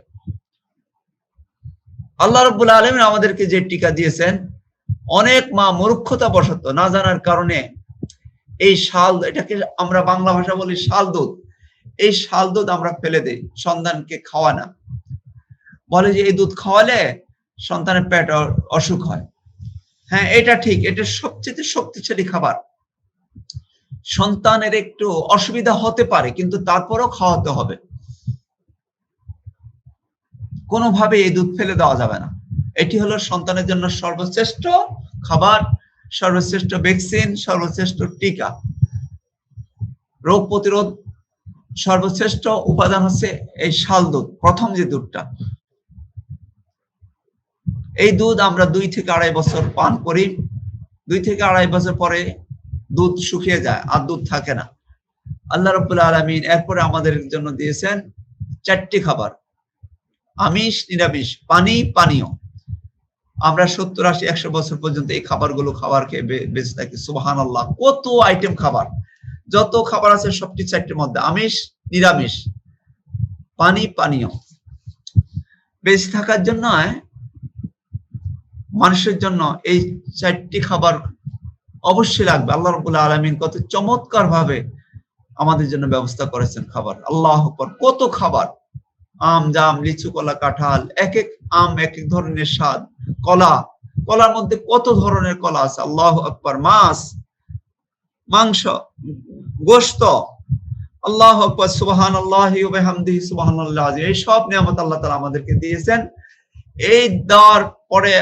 আল্লাহ রাব্বুল আলামিন আমাদেরকে যে টিকা দিয়েছেন, অনেক মা মূর্খতা বশত, না জানার কারণে এই শাল, এটাকে আমরা বাংলা ভাষা বলি শাল দুধ, এই শাল দুধ আমরা ফেলে দেই, সন্তানকে খাওয়া না। বলে যে এই দুধ খাওয়ালে সন্তানের পেট অসুখ হয়। হ্যাঁ, এটা ঠিক, এটা সবচেয়ে শক্তিশালী খাবার। সন্তানের একটু অসুবিধা হতে পারে, কিন্তু তারপরও খাওয়াতে হবে। কোনোভাবে এই দুধ ফেলে দেওয়া যাবে না। এটি হলো সন্তানের জন্য সর্বশ্রেষ্ঠ খাবার, সর্বশ্রেষ্ঠ ভ্যাকসিন, সর্বশ্রেষ্ঠ টিকা। রোগ প্রতিরোধ সর্বশ্রেষ্ঠ উপাদান হচ্ছে এই শাল দুধ, প্রথম যে দুধটা। এই দুধ আমরা 2 থেকে 2.5 বছর পান করি। 2 থেকে 2.5 বছর পরে দুধ শুকিয়ে যায়, আর দুধ থাকে না। আল্লাহ রাব্বুল আলামিন এরপরে আমাদের জন্য দিয়েছেন 4টি খাবার, আমিষ, নিরামিষ, পানি, পানীয়। আমরা 70, 80, 100 বছর পর্যন্ত এই খাবারগুলো খাবার খেয়ে বেঁচে থাকি। সুবহানাল্লাহ, কত আইটেম খাবার, যত খাবার আছে সবটি 4টির মধ্যে, আমিষ, নিরামিষ, পানি, পানীয়। বেঁচে থাকার জন্য মানুষের জন্য এই 4টি খাবার অবশ্যই লাগবে। আল্লাহ রাব্বুল আলামিন কত চমৎকার ভাবে আমাদের জন্য ব্যবস্থা করেছেন খাবার। আল্লাহু আকবার, কত খাবার, আম, জাম, লিচু, কলা, কাঁঠাল, এক এক আম এক এক ধরনের স্বাদ, কলা, কলার মধ্যে কত ধরনের কলা আছে। আল্লাহু আকবার, মাছ, মাংস, গোশত, আল্লাহু আকবার, সুবহানাল্লাহি ওয়া বিহামদিহি সুবহানাল্লাহ আযীম। এই সব নিয়ামত আল্লাহ তাআলা আমাদেরকে দিয়েছেন। এই দেওয়ার পরে,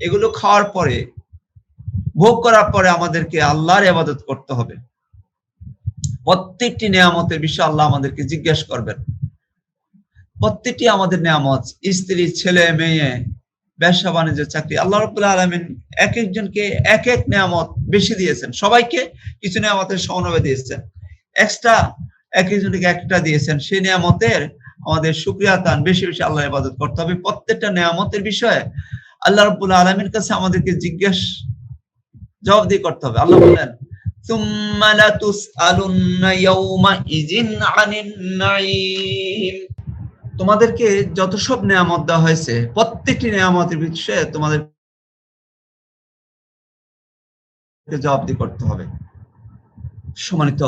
এগুলো খাওয়ার পরে, ভোগ করার পরে আমাদেরকে আল্লাহর ইবাদত করতে হবে। প্রত্যেকটি নিয়ামতের বিষয়ে আল্লাহ আমাদেরকে জিজ্ঞাসা করবেন। প্রত্যেকটি আমাদের নিয়ামত, স্ত্রী, ছেলে, মেয়ে, ব্যবসা বাণিজ্য, চাকরি, আল্লাহ রাব্বুল আলামিন এক একজনকে এক এক নিয়ামত বেশি দিয়েছেন। সবাইকে কিছু নিয়ামতের সমন্বয় দিয়েছেন, এক্সট্রা এক একজনকে একটা দিয়েছেন। সেই নিয়ামতের আমাদের শুকরিয়া আদান, বেশি বেশি আল্লাহর ইবাদত করতে হবে। প্রত্যেকটা নিয়ামতের বিষয়ে আল্লাহ রাব্বুল আলামিনের কাছে আমাদেরকে জবাবদিহি করতে হবে। আল্লাহ বলেন, সুম্মা লাতুসআলুন্না ইয়াওমাইযিন আনিন নাঈম। তোমাদেরকে যত সব নিয়ামত দেওয়া হয়েছে, প্রত্যেকটি নিয়ামতের বিষয়ে তোমাদেরকে জবাবদিহি করতে হবে। সম্মানিত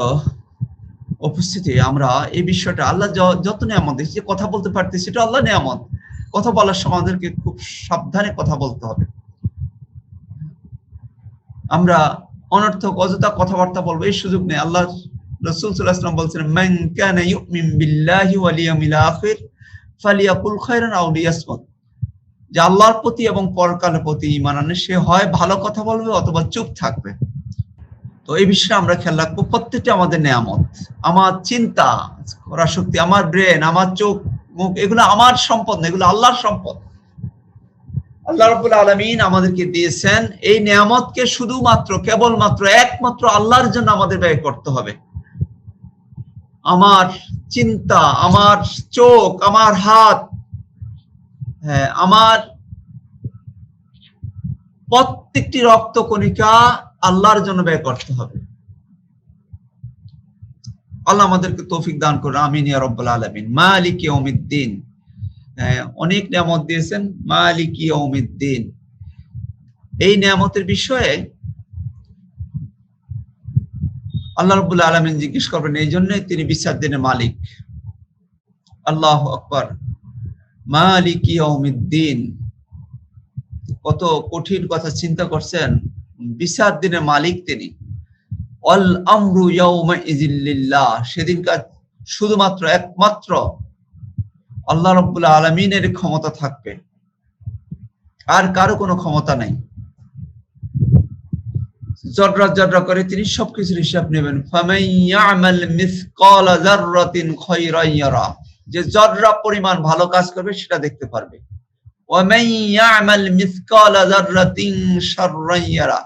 উপস্থিতি, আমরা এই বিষয়টা, আল্লাহ যত নিয়ামত দিয়েছে, কথা বলতে পারতেছি, সেটা আল্লাহ নিয়ামত। কথা বলার সময় আমাদেরকে খুব সাবধানে কথা বলতে হবে। আমরা অনর্থক অযথা কথাবার্তা বলবো, এই সুযোগ নেই। আল্লাহ রাসূল সাল্লাল্লাহু আলাইহি ওয়াসাল্লাম বলছেন, মান কানা ইউমিন বিল্লাহি ওয়াল ইয়াউমিল আখির ফালিয়াকুল খায়রান আও লিয়াসমুত। যে আল্লাহর প্রতি এবং পরকালের প্রতি ঈমান আনে, সে হয় ভালো কথা বলবে অথবা চুপ থাকবে। তো এই বিষয়ে আমরা খেয়াল রাখবো। প্রত্যেকটা আমাদের নিয়ামত। আমার চিন্তা করার শক্তি, আমার ব্রেন, আমার চোখ, মুখ, এগুলো আমার সম্পদ না, এগুলো আল্লাহর সম্পদ। আল্লাহ রাব্বুল আলামিন আমাদেরকে দিয়েছেন। এই নিয়ামতকে শুধুমাত্র, কেবলমাত্র, একমাত্র আল্লাহর জন্য আমাদের ব্যয় করতে হবে। আমার চিন্তা, আমার চোখ, আমার হাত, হ্যাঁ, আমার প্রত্যেকটি রক্ত কণিকা আল্লাহর জন্য ব্যয় করতে হবে। আল্লাহ আমাদেরকে তৌফিক দান করুন, আমিন ইয়া রাব্বুল আলামিন। মালিক ইয়াউমিদ্দিন, অনেক নিয়ামত দিয়েছেন। মালিক ইয়াউমিদ্দিন, এই নিয়ামতের বিষয়ে আল্লাহ রাব্বুল আলামিন জিজ্ঞেস করবেন। এই জন্যই তিনি বিচার দিনের মালিক। আল্লাহু আকবার, মালিক ইয়াউমিদ্দিন, কত কঠিন কথা চিন্তা করছেন। বিচার দিনের মালিক তিনি। আল আমরু ইয়াউমাইযিল লিল্লাহ, সেদিনকার শুধুমাত্র একমাত্র আল্লাহ রাব্বুল আলামিনের ক্ষমতা থাকবে, আর কারো কোনো ক্ষমতা নাই। জররা জররা করে তিনি সবকিছুর হিসাব নেবেন। ফামান ইয়ামাল মিসকালা যাররাতিন খায়রান ইয়ারা, যে জররা পরিমাণ ভালো কাজ করবে সেটা দেখতে পারবে। ওয়া মান ইয়ামাল মিসকালা যাররাতিন শাররান ইয়ারা,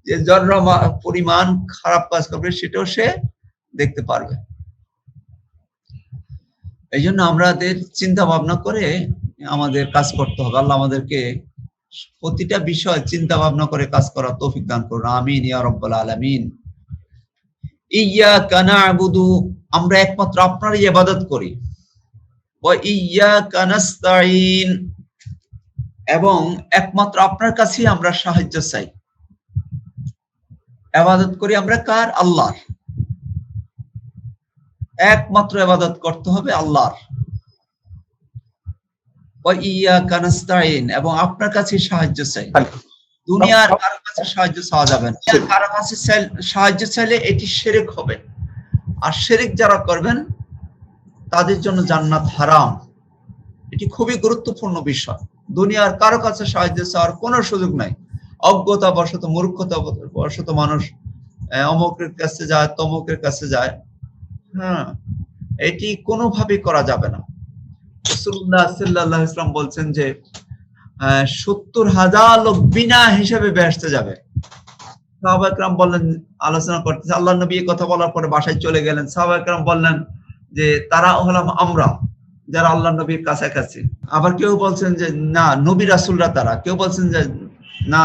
যে জররা পরিমাণ খারাপ কাজ করবে সেটাও সে দেখতে পারবে। এই জন্য আমাদের চিন্তা ভাবনা করে আমাদের কাজ করতে হবে। আল্লাহ আমাদেরকে প্রতিটা বিষয় চিন্তা ভাবনা করে কাজ করার তৌফিক দান করুন, আমিন ইয়া রাব্বুল আলামিন। ইয়্যাকা না'বুদু, আমরা একমাত্র আপনারই ইবাদত করি। ওয়া ইয়্যাকা নাস্তাঈন, এবং একমাত্র আপনার কাছেই আমরা সাহায্য চাই। ইবাদত করি আমরা কার? আল্লাহর। একমাত্র ইবাদত করতে হবে আল্লাহর। ওয়া ইয়্যাকা নাস্তাঈন, এবং আপনার কাছে সাহায্য চাই। দুনিয়ার কারো কাছে সাহায্য চাওয়া যাবে না। কারো কাছে সাহায্য চাইলে এটি শিরক হবে, আর শিরক যারা করবেন তাদের জন্য জান্নাত হারাম। এটি খুবই গুরুত্বপূর্ণ বিষয়। দুনিয়ার কারো কাছে সাহায্য চাওয়ার কোনো সুযোগ নাই। অজ্ঞতা বশত, মূর্খতা বশত মানুষ অমুকের কাছে যায়, তমুকের কাছে যায়, হ্যাঁ, এটি কোনোভাবে করা যাবে না। রাসূলুল্লাহ সাল্লাল্লাহু আলাইহি ওয়াসাল্লাম বলছেন যে 70,000 লোক বিনা হিসাবে বেহেশতে যাবে। সাহাবা একরাম বললেন, আলোচনা করতেছে, আল্লাহ নবী এই কথা বলার পরে বাসায় চলে গেলেন। সাহাবা একরাম বললেন যে তারা হলাম আমরা যারা আল্লাহ নবীর কাছাকাছি। আবার কেউ বলছেন যে না, নবী রাসূলরা তারা। কেউ বলছেন যে না,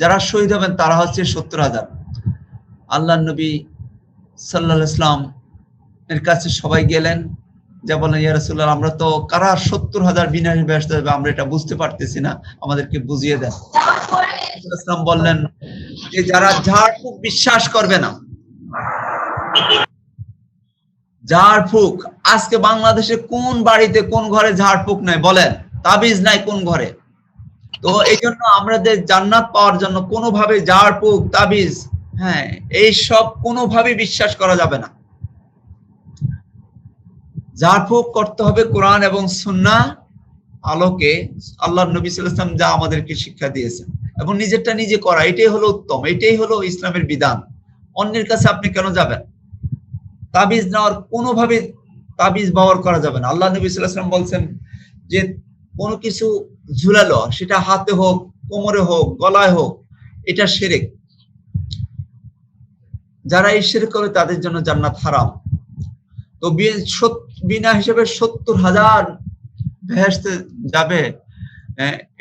যারা শহীদ হবেন তারা হচ্ছে 70,000। আল্লাহ নবী সাল্লাল্লাহু আলাইহি ওয়াসাল্লাম এর কাছে সবাই গেলেন, যা বলেন, ইয়া রাসূলুল্লাহ, আমরা তো কারা 70,000 বিনা বেহেশতে যাবে, আমরা এটা বুঝতে পারতেছি না, আমাদেরকে বুঝিয়ে দেন। ইসলাম বললেন যে যারা ঝাড়ফুঁক বিশ্বাস করবে না, ঝাড়ফুঁক, আজকে বাংলাদেশে কোন বাড়িতে কোন ঘরে ঝাড়ফুঁক নাই বলেন? তাবিজ নাই কোন ঘরে? তো এই জন্য আমাদের জান্নাত পাওয়ার জন্য কোনোভাবে ঝাড়ফুঁক, তাবিজ, হ্যাঁ, এইসব কোনোভাবে বিশ্বাস করা যাবে না। ঝাড়ফুঁক করতে হবে কোরআন এবং সুন্নাহ আলোকে, আল্লাহর নবী সাল্লাল্লাহু আলাইহি ওয়াসাল্লাম যা আমাদেরকে শিক্ষা দিয়েছেন, এবং নিজেরটা নিজে করা, এটাই হলো উত্তম, এটাই হলো ইসলামের বিধান। অন্যের কাছে আপনি কেন যাবেন? তাবিজ নেওয়ার কোনোভাবে তাবিজ ব্যবহার করা যাবে না। আল্লাহ নবী সাল্লাল্লাহু আলাইহি ওয়াসাল্লাম বলছেন যে কোনো কিছু ঝুলালো, সেটা হাতে হোক, কোমরে হোক, গলায় হোক, এটা শিরক। যারা এই শিরক করে তাদের জন্য জান্নাত হারাম। তো বিনা হিসেবে 70,000 বেহেশতে যাবে,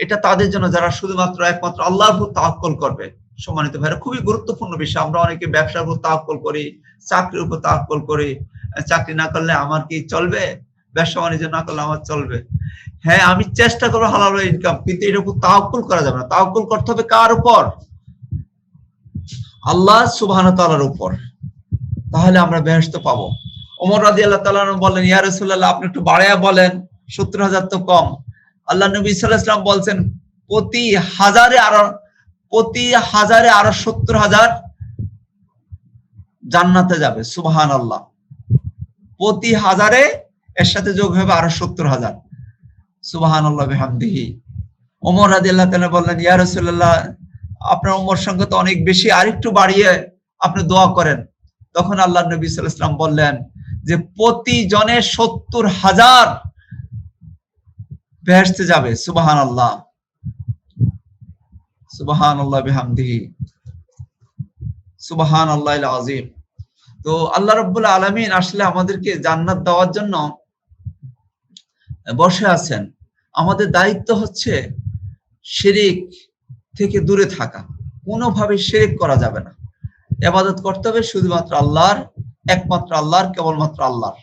এটা তাদের জন্য যারা শুধুমাত্র একমাত্র আল্লাহর উপর তাওয়াক্কুল করবে। সম্মানিত ভাইরা, খুবই গুরুত্বপূর্ণ বিষয়। আমরা অনেকে ব্যবসার উপর তাওয়াক্কুল করি, চাকরির উপর তাওয়াক্কুল করি, চাকরি না করলে আমার কি চলবে, ব্যবসা বাণিজ্য না করলে আমার চলবে। হ্যাঁ, আমি চেষ্টা করবো হালাল ইনকাম, কিন্তু এর উপর তাওয়াক্কুল করা যাবে না। তাওয়াক্কুল করতে হবে কার উপর? আল্লাহ সুবহানাহু ওয়া তাআলার উপর। তাহলে আমরা বেহেশত পাবো। ওমর রাদিয়াল্লাহু তাআলা বললেন, ইয়া রাসূলুল্লাহ, আপনি একটু বাড়ায়া বলেন, 70,000 তো কম। আল্লাহ নবী সাল্লাল্লাহু আলাইহি ওয়াসাল্লাম বলছেন প্রতি হাজারে আরো 70,000 জান্নাতে যাবে। সুবহানাল্লাহ। প্রতি হাজারে এর সাথে যোগ হবে আরো 70,000। সুবহানাল্লাহ বিহামদিহি। ওমর রাদিয়াল্লাহু তাআলা বললেন, ইয়া রাসূলুল্লাহ, আপনার উম্মর সংখ্যা তো অনেক বেশি, আরেকটু বাড়িয়ে আপনি দোয়া করেন। তখন আল্লাহ নবী সাল্লাল্লাহু আলাইহি ওয়াসাল্লাম বললেন যে প্রতি জনে 70,000 বেহেশতে যাবে। সুবহানাল্লাহ, সুবহানাল্লাহ বিহামদিহি, সুবহানাল্লাহিল আযীম। তো আল্লাহ রাব্বুল আলামিন আসলে আমাদেরকে জান্নাত দেওয়ার জন্য বসে আছেন। আমাদের দায়িত্ব হচ্ছে শিরক থেকে দূরে থাকা। কোনোভাবে শিরক করা যাবে না। ইবাদত করতে হবে শুধুমাত্র আল্লাহর, একমাত্র আল্লাহর, কেবলমাত্র আল্লাহর।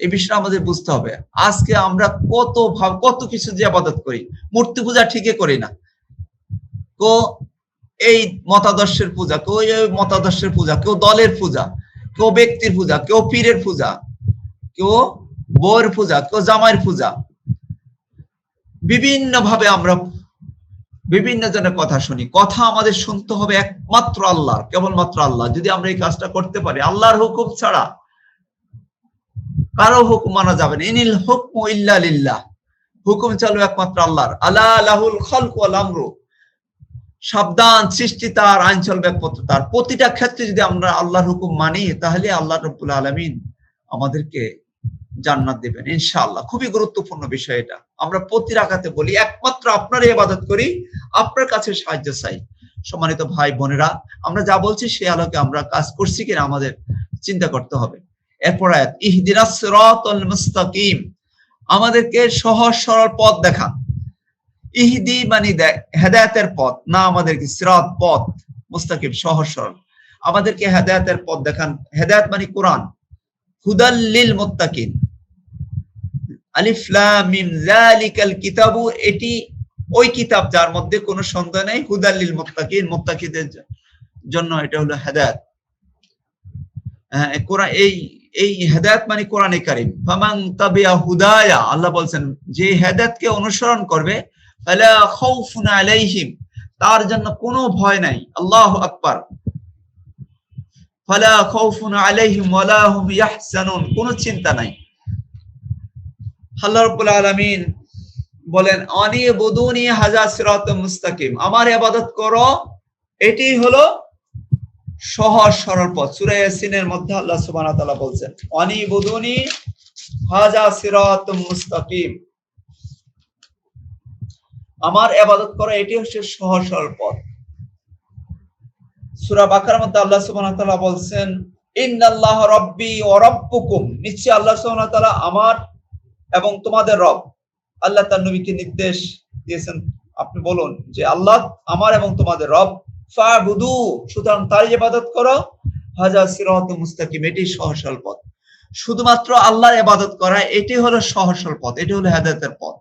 এই বিষয়টা আমাদের বুঝতে হবে। আজকে আমরা কত কিছু যে ইবাদত করি, মূর্তি পূজা ঠিকই করি না, কেউ এই মতাদর্শের পূজা, কেউ এই মতাদর্শের পূজা, কেউ দলের পূজা, কেউ ব্যক্তির পূজা, কেউ পীরের পূজা, কেউ বউয়ের পূজা, কেউ জামাইয়ের পূজা। বিভিন্ন ভাবে আমরা বিভিন্ন জনের কথা শুনি। কথা আমাদের শুনতে হবে একমাত্র আল্লাহর, কেবলমাত্র আল্লাহ। যদি আমরা এই কাজটা করতে পারি, আল্লাহর হুকুম ছাড়া কারো হুকুম মানা যাবে না। ইনিল হুকমু ইল্লা লিল্লাহ, হুকুম চালু একমাত্র আল্লাহর। আলা লাহুল খালকু ওয়াল আমরু, সাবধান, সৃষ্টি তার, আইন চলবে একমাত্র তার। প্রতিটা ক্ষেত্রে যদি আমরা আল্লাহর হুকুম মানি, তাহলে আল্লাহ রাব্বুল আলামিন আমাদেরকে জান্নাত দিবেন ইনশাআল্লাহ। খুবই গুরুত্বপূর্ণ বিষয় এটা। আমরা প্রতি রাকাতে বলি একমাত্র আপনার ইবাদত করি, আপনার কাছে সাহায্য চাই। সম্মানিত ভাই বোনেরা, আমরা যা বলছি সেই আলোকে আমরা কাজ করছি কিনা আমাদের চিন্তা করতে হবে। এরপর আয়াত, ইহদিনাস সিরাতাল মুস্তাকিম, আমাদেরকে সহজ সরল পথ দেখান। ইহদি মানে হেদায়েতের পথ, না আমাদেরকে সিরাত পথ, মুস্তাকিম সহজ সরল, আমাদেরকে হেদায়েতের পথ দেখান। হেদায়েত মানে কোরআন। হুদাল লিল মুত্তাকিন, আলিফ লাম মিম, যালিকাল কিতাবু, এটি ওই কিতাব যার মধ্যে কোনো সন্দেহ নেই। হুদাল লিল মুত্তাকিন, মুত্তাকিদের জন্য এটা হলো হেদায়েত। কোরআন, এই হেদায়েত মানে কোরআনে কারীম। ফামান তাবিয়া হুদায়া, আল্লাহ বলছেন যে হেদায়েতকে অনুসরণ করবে, ফালা খাউফুন আলাইহিম, তার জন্য কোনো ভয় নাই। আল্লাহু আকবার। ফালা খাউফুন আলাইহিম ওয়ালা হুম ইয়াহজানুন, কোনো চিন্তা নাই। আল্লাহ রাব্বুল আলামিন বলেন, আনিবুদুনি হাযা সিরাতুম মুস্তাকিম, আমার ইবাদত করো, এটি হলো সহজ সরল পথ। সূরা ইয়াসিনের মধ্যে আল্লাহ সুবহানাহু ওয়া তাআলা বলছেন আনিবুদুনি হাযা সিরাতুম মুস্তাকিম, আমার ইবাদত করা এটি হচ্ছে সহজ সরল পথ। সূরা বাকারার মধ্যে আল্লাহ সুবহানাহু ওয়া তাআলা বলছেন ইন্নাল্লাহা রাব্বি ওয়া রাব্বুকুম, নিশ্চয়ই আল্লাহ সুবহানাহু ওয়া তাআলা আমার এবং তোমাদের রব। আল্লাহ তার নবীকে নির্দেশ দিয়েছেন, আপনি বলুন যে আল্লাহ আমার এবং তোমাদের রব, ফাবুদু, সুতরাং তার ইবাদত করো, হাযা সিরাতুম মুস্তাকিম, এটি সহজ সরল পথ। শুধুমাত্র আল্লাহর ইবাদত করা এটি হলো সহজ সরল পথ, এটি হলো হেদায়েতের পথ।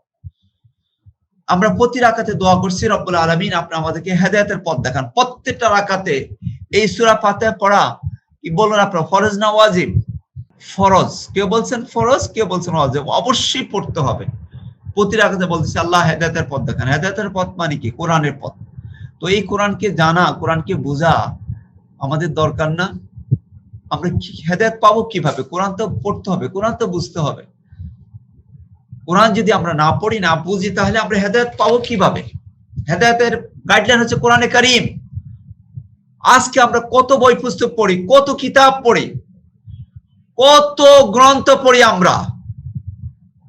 আমরা প্রতি রাকাতে দোয়া করছি রব্বুল আলামিন আপনি আমাদেরকে হেদায়েতের পথ দেখান। প্রত্যেকটা রাকাতে এই সূরা ফাতিহা পড়া কি বলুন আপনারা ফরজ না ওয়াজিব? ফরজ। কেউ বলছেন ফরজ, কেউ বলছেন ওয়াজিব। অবশ্যই পড়তে হবে। প্রতি রাকাতে বলতেছি আল্লাহ হেদায়েতের পথ দেখান। হেদায়েতের পথ মানে কি? কোরআনের পথ। তো এই কোরআনকে জানা, কোরআনকে বোঝা আমাদের দরকার না? আমরা হেদায়েত পাবো কিভাবে? কোরআন তো পড়তে হবে, কোরআন তো বুঝতে হবে। কোরআন যদি আমরা না পড়ি, না বুঝি, তাহলে আমরা হেদায়েত পাবো কিভাবে? হেদায়েতের গাইডলাইন হচ্ছে কোরআনে কারীম। আজকে আমরা কত বই পুস্তক পড়ি, কত কিতাব পড়ি, কত গ্রন্থ পড়ি আমরা,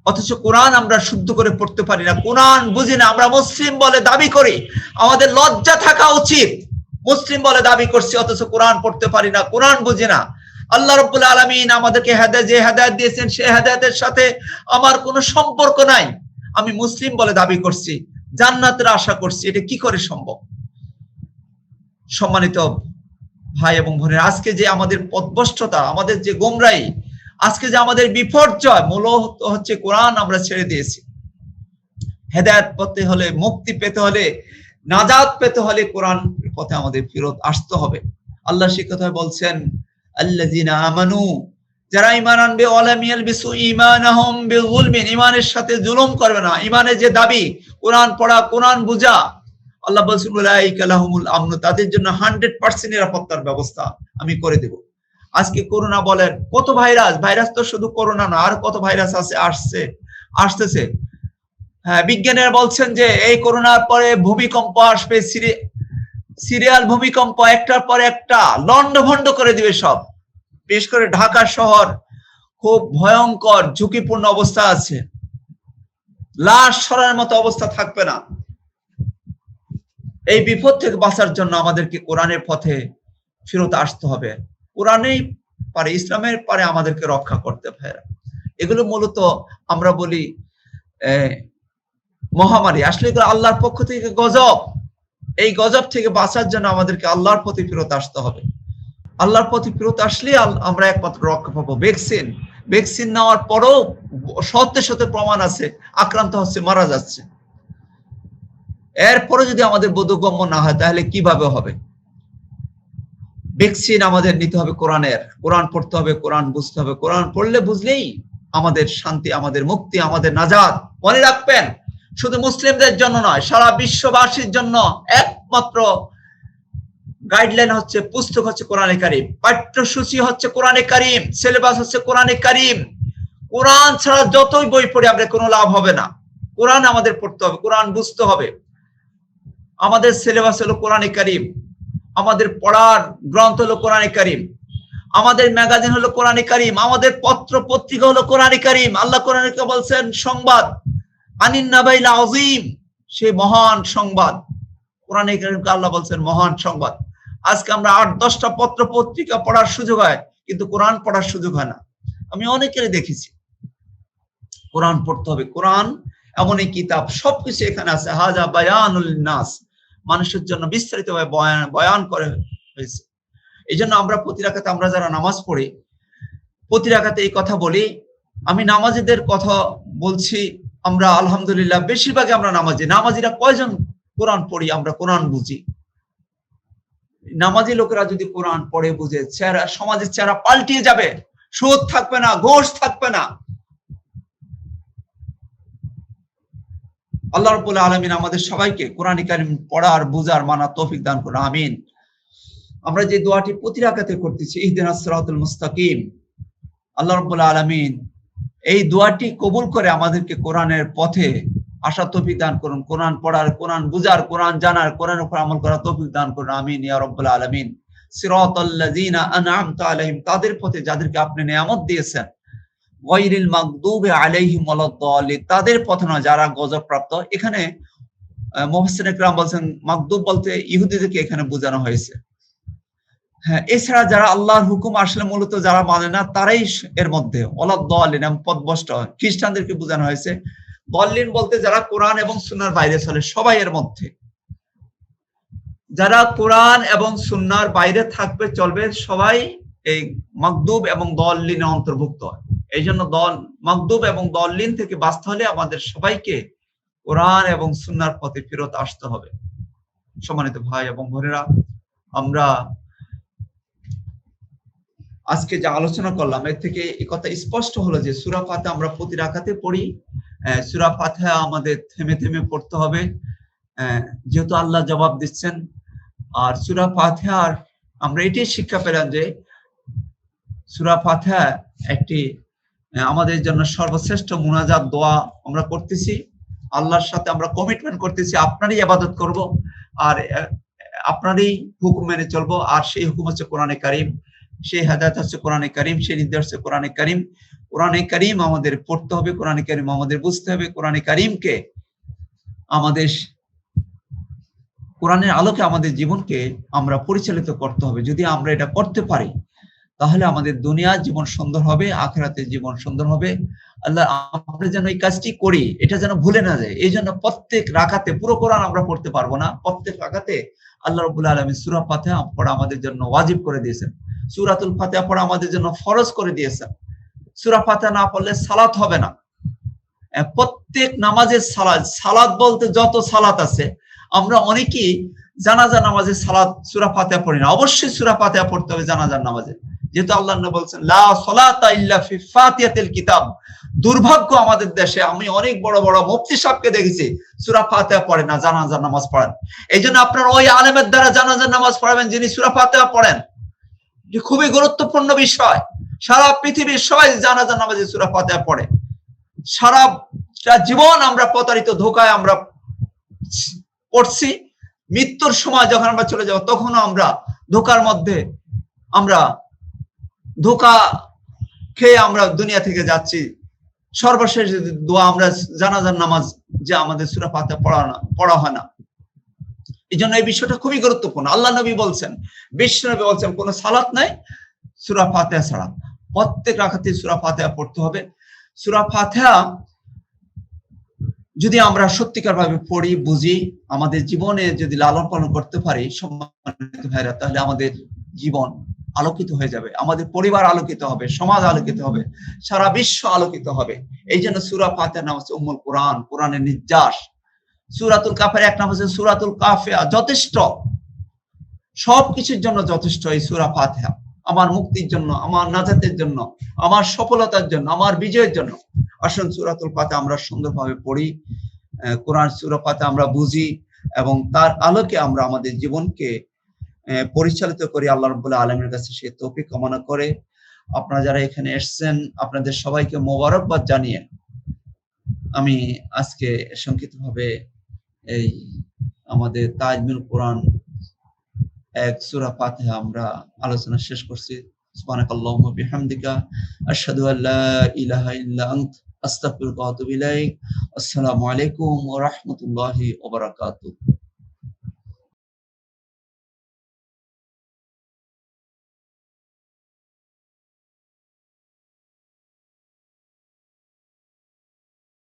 অথচ কোরআন আমরা শুদ্ধ করে পড়তে পারি না, কোরআন বুঝি না। আমরা মুসলিম বলে দাবি করি, আমাদের লজ্জা থাকা উচিত। মুসলিম বলে দাবি করছি, অথচ কোরআন পড়তে পারি না, কোরআন বুঝি না। আল্লাহ রাব্বুল আলামিন আমাদেরকে যে হেদায়েত দিয়েছেন, সেই হেদায়েতের সাথে আমার কোনো সম্পর্ক নাই। আমি মুসলিম বলে দাবি করছি, জান্নাতের আশা করছি, এটা কি করে সম্ভব? সম্মানিত ভাই এবং বোনেরা, আজকে যে আমাদের পথভ্রষ্টতা, আমাদের যে গোমরাহি, আজকে যে আমাদের বিপর্যয়, মূলত হচ্ছে কোরআন আমরা ছেড়ে দিয়েছি। হেদায়েত পেতে হলে, মুক্তি পেতে হলে, নাজাত পেতে হলে কোরআন পথে আমাদের ফেরত আসতে হবে। আল্লাহ সে কথা বলছেন আল্লাযিনা আমানু, যারা ঈমান আনবে, ওয়ালাম ইয়ালবিসু ঈমানাহুম বিযুলমিন, ঈমানের সাথে জুলুম করবে না। ঈমানের যে দাবি কোরআন পড়া, কোরআন বুঝা, আল্লাহ বলছেন উলাইকা লাহুমুল আমন, তাদের জন্য 100% নিরাপত্তার ব্যবস্থা আমি করে দেব। আজকে করোনা বলেন, কত ভাইরাস, ভাইরাস তো শুধু করোনা না, আর কত ভাইরাস আছে, আসতেছে। হ্যাঁ, বিজ্ঞানীরা বলছেন যে এই করোনার পরে ভূমিকম্প আসবে, সিরিয়াল ভূমিকম্প, একটার পর একটা লন্ডভন্ড করে দিবে সব। বিশেষ করে ঢাকা শহর খুব ভয়ঙ্কর ঝুঁকিপূর্ণ অবস্থা আছে, লাশ সরার মতো অবস্থা থাকবে না। এই বিপদ থেকে বাঁচার জন্য আমাদেরকে কোরআনের পথে ফেরত আসতে হবে। কোরআনেই পারে, ইসলামের পারে আমাদেরকে রক্ষা করতে পারে। এগুলো মূলত আমরা বলি মহামারী, আসলে এগুলো আল্লাহর পক্ষ থেকে গজব। এই গজব থেকে বাঁচার জন্য আমাদেরকে আল্লাহর পথে ফেরত আসতে হবে। আল্লাহর পথে ফেরত আসলে আমরা একমাত্র রক্ষা পাবো। ভ্যাকসিন নেওয়ার পরও সত্যি প্রমাণ আছে আক্রান্ত হচ্ছে, মারা যাচ্ছে। এরপরে যদি আমাদের বোধগম্য না হয়, তাহলে কিভাবে হবে? ভ্যাকসিন আমাদের নিতে হবে কোরআনের, কোরআন পড়তে হবে, কোরআন বুঝতে হবে। কোরআন পড়লে বুঝলেই আমাদের শান্তি, আমাদের মুক্তি, আমাদের নাজাত। মনে রাখবেন, শুধু মুসলিমদের জন্য নয়, সারা বিশ্ববাসীর জন্য একমাত্র গাইডলাইন হচ্ছে, পুস্তক হচ্ছে কোরআনে কারীম, পাঠ্যসূচি হচ্ছে কোরআনে কারীম, সিলেবাস হচ্ছে কোরআনে কারীম। কোরআন ছাড়া যতই বই পড়ি আমরা কোনো লাভ হবে না। কোরআন আমাদের পড়তে হবে, কোরআন বুঝতে হবে। আমাদের সিলেবাস হলো কোরআনে কারীম, আমাদের পড়ার গ্রন্থ হলো কোরআনে কারীম, আমাদের ম্যাগাজিন হলো কোরআনে কারীম, আমাদের পত্র পত্রিকা হলো কোরআনে কারীম। আল্লাহ কোরআনে বলছেন সংবাদ আনিন নাবাইল আযীম, সেই মহান সংবাদ। কোরআনে কারীমকে আল্লাহ বলছেন মহান সংবাদ। আজকে আমরা 8-10টা পত্র পত্রিকা পড়ার সুযোগ হয়, কিন্তু কোরআন পড়ার সুযোগ হয় না। আমি অনেকেরই দেখেছি। কোরআন পড়তে হবে। কোরআন এমনই কিতাব, সবকিছু এখানে আছে। হাযা বায়ানুল লিন্নাস, মানুষের জন্য বিস্তারিতভাবে বয়ান করে হয়েছে। এই জন্য আমরা প্রতি রাকাতে, আমরা যারা নামাজ পড়ি, প্রতি রাকাতে এই কথা বলি। আমি নামাজিদের কথা বলছি, আমরা আলহামদুলিল্লাহ বেশিরভাগই আমরা নামাজিরা কয়জন কোরআন পড়ি, আমরা কোরআন বুঝি? নামাজি লোকেরা যদি কোরআন পড়ে বুঝে, সমাজের চেহারা পাল্টিয়ে যাবে। সুদ থাকবে না, ঘোষ থাকবে না। আল্লাহ রাব্বুল আলামিন আমাদের সবাইকে কোরআন কারীম পড়ার, বুঝার, মানার তৌফিক দান করুন, আমিন। আমরা যে দোয়াটি প্রতি রাকাতে করতেছি, ইহদিনাস সিরাতাল মুস্তাকিম, আল্লাহ রাব্বুল আলামিন এই দোয়াটি কবুল করে আমাদেরকে কোরআনের পথে আসা তৌফিক দান করুন। কোরআন পড়ার, কোরআন বুঝার, কোরআন জানার, কোরআনের উপর আমল করার তৌফিক দান করুন, আমিন ইয়া রাব্বুল আলামিন। সিরাতাল্লাযীনা আনআমতা আলাইহিম, তাদের পথে যাদেরকে আপনি নিয়ামত দিয়েছেন, গায়রিল মাগদুবি আলাইহিম ওয়ালাদ-দাল্লিন, তাদের পথে নয় যারা গজবপ্রাপ্ত। এখানে মুফাসসিরিন ইকরাম বলেন মাগদুব বলতে ইহুদিদেরকে এখানে বোঝানো হয়েছে। হ্যাঁ, এছাড়া যারা আল্লাহর হুকুম আসলে মূলত যারা মানে না তারাই এর মধ্যে ওয়ালাদ-দাল্লিন পথভ্রষ্ট। খ্রিস্টানদেরকে বোঝানো হয়েছে। দাল্লিন বলতে যারা কোরআন এবং সুন্নাহর বাইরে চলে, সবাই এর মধ্যে। যারা কোরআন এবং সুন্নাহর বাইরে থাকবে চলবে সবাই এই মাগদুব এবং দাল্লিনে অন্তর্ভুক্ত হয়। এই জন্য মাগদুব এবং দাল্লিন থেকে বাঁচতে হলে আমাদের সবাইকে কোরআন এবং সুন্নাহর পথে ফেরত আসতে হবে। সম্মানিত ভাই এবং বোনেরা, আমরা আজকে যে আলোচনা করলাম এর থেকে এই কথা স্পষ্ট হলো যে সূরা ফাতিহা আমরা প্রতি রাকাতে পড়ি। সূরা ফাতিহা আমাদের থেমে থেমে পড়তে হবে, যেহেতু আল্লাহ জবাব দিচ্ছেন। আর সূরা ফাতিহার আমরা এটাই শিক্ষা পেলাম যে সূরা ফাতিহা একটি আমাদের জন্য সর্বশ্রেষ্ঠ মুনাজাত দোয়া আমরা করতেছি। আল্লাহর সাথে আমরা কমিটমেন্ট করতেছি আপনারই ইবাদত করব আর আপনারই হুকুম মেনে চলবো। আর সেই হুকুম হচ্ছে কোরআনে কারীম, সেই হেদায়েত হচ্ছে কোরআনে কারীম, সেই নির্দেশ হচ্ছে কোরআনে কারীম। কোরআনে কারীম আমাদের পড়তে হবে, কোরআনে কারীম আমাদের বুঝতে হবে, কোরআনে কারীমকে আমাদের কোরআনের আলোকে আমাদের জীবনকে আমরা পরিচালিত করতে হবে। যদি আমরা এটা করতে পারি তাহলে আমাদের দুনিয়ার জীবন সুন্দর হবে, আখিরাতের জীবন সুন্দর হবে। আল্লাহ আমরা যেন এই কাজটি করি, এটা যেন ভুলে না যায়। এই জন্য প্রত্যেক রাকাতে, পুরো কোরআন আমরা পড়তে পারবো না, প্রত্যেক রাকাতে আল্লাহ রাব্বুল আলামিন সূরা ফাতিহা পড়া আমাদের জন্য ওয়াজিব করে দিয়েছেন, সূরাতুল ফাতিহা পড়া আমাদের জন্য ফরজ করে দিয়েছেন। সূরা ফাতিহা না পড়লে সালাত হবে না। প্রত্যেক নামাজের সালাত বলতে যত সালাত আছে, আমরা অনেকেই জানাজা নামাজে সালাত সূরা ফাতিহা পড়ি না। অবশ্যই সূরা ফাতিহা পড়তে হবে জানাজার নামাজে, যেহেতু আল্লাহ নবী বলেছেন লা সালাতা ইল্লা ফি ফাতিহাতিল কিতাব। দুর্ভাগ্য আমাদের দেশে, আমি অনেক বড় বড় মুফতি সাহেবকে দেখেছি সূরা ফাতিহা পড়ে না, জানাজার নামাজ পড়েন। এইজন্য আপনারা ওই আলেমের দ্বারা জানাজার নামাজ পড়াবেন যিনি সূরা ফাতিহা পড়েন, যে খুবই গুরুত্বপূর্ণ বিষয়। সারা পৃথিবীর সবাই জানাজার নামাজে সূরা ফাতিহা পড়ে। সারা জীবন আমরা প্রতারিত, ধোঁকায় আমরা পড়ছি। মৃত্যুর সময় যখন আমরা চলে যাব তখনও আমরা ধোঁকার মধ্যে, আমরা ধোঁকা খেয়ে আমরা দুনিয়া থেকে যাচ্ছি। সর্বশেষ দোয়া আমরা জানাজার নামাজ যে আমাদের সূরা ফাতিহা পড়া হয় না। এই জন্য এই বিষয়টা খুবই গুরুত্বপূর্ণ। আল্লাহ নবী বলছেন, বিশ্ব নবী বলছেন, কোন সালাত নাই সূরা ফাতিহা ছাড়া। প্রত্যেক রাকাতে সূরা ফাতিহা পড়তে হবে। সূরা ফাতিহা যদি আমরা সত্যিকার ভাবে পড়ি, বুঝি, আমাদের জীবনে যদি লালন পালন করতে পারি সম্মানিত ভাইরা, তাহলে আমাদের জীবন আলোকিত হয়ে যাবে, আমাদের পরিবার আলোকিত হবে, সমাজ আলোকিত হবে, সারা বিশ্ব আলোকিত হবে। এই জন্য সূরা ফাতিহার নাম হচ্ছে উম্মুল কোরআন, কোরআনের নির্যাস। সূরাতুল কাফের এক নাম হচ্ছে সূরাতুল কাফিয়া। যথেষ্ট, সবকিছুর জন্য যথেষ্ট এই সূরা ফাতিহা। আমার মুক্তির জন্য, আমার নাজাতের জন্য, আমার সফলতার জন্য, আমার বিজয়ের জন্য। আসুন সূরাতুল ফাতিহা আমরা সুন্দরভাবে পড়ি, কোরআন সূরা ফাতিহা আমরা বুঝি এবং তার আলোকে আমরা আমাদের জীবনকে পরিচালিত করি। আল্লাহ রাব্বুল আলামিনের কাছে সেই তৌফিক কামনা করে আপনারা যারা এখানে এসেছেন আপনাদের সবাইকে মোবারকবাদ জানিয়ে আমি আজকে সংক্ষিপ্তভাবে এই আমাদের তাজমিল কোরআন এক সূরা ফাতিহা আমরা আলোচনা শেষ করছি। সুবহানাকাল্লাহুম্মা বিহামদিকা আশহাদু আল্লা ইলাহা ইল্লা আনতা আস্তাগফিরুকা ওয়া আতুবু ইলাইক। আসসালামু আলাইকুম ওয়া রাহমাতুল্লাহি ওয়া বারাকাতুহু।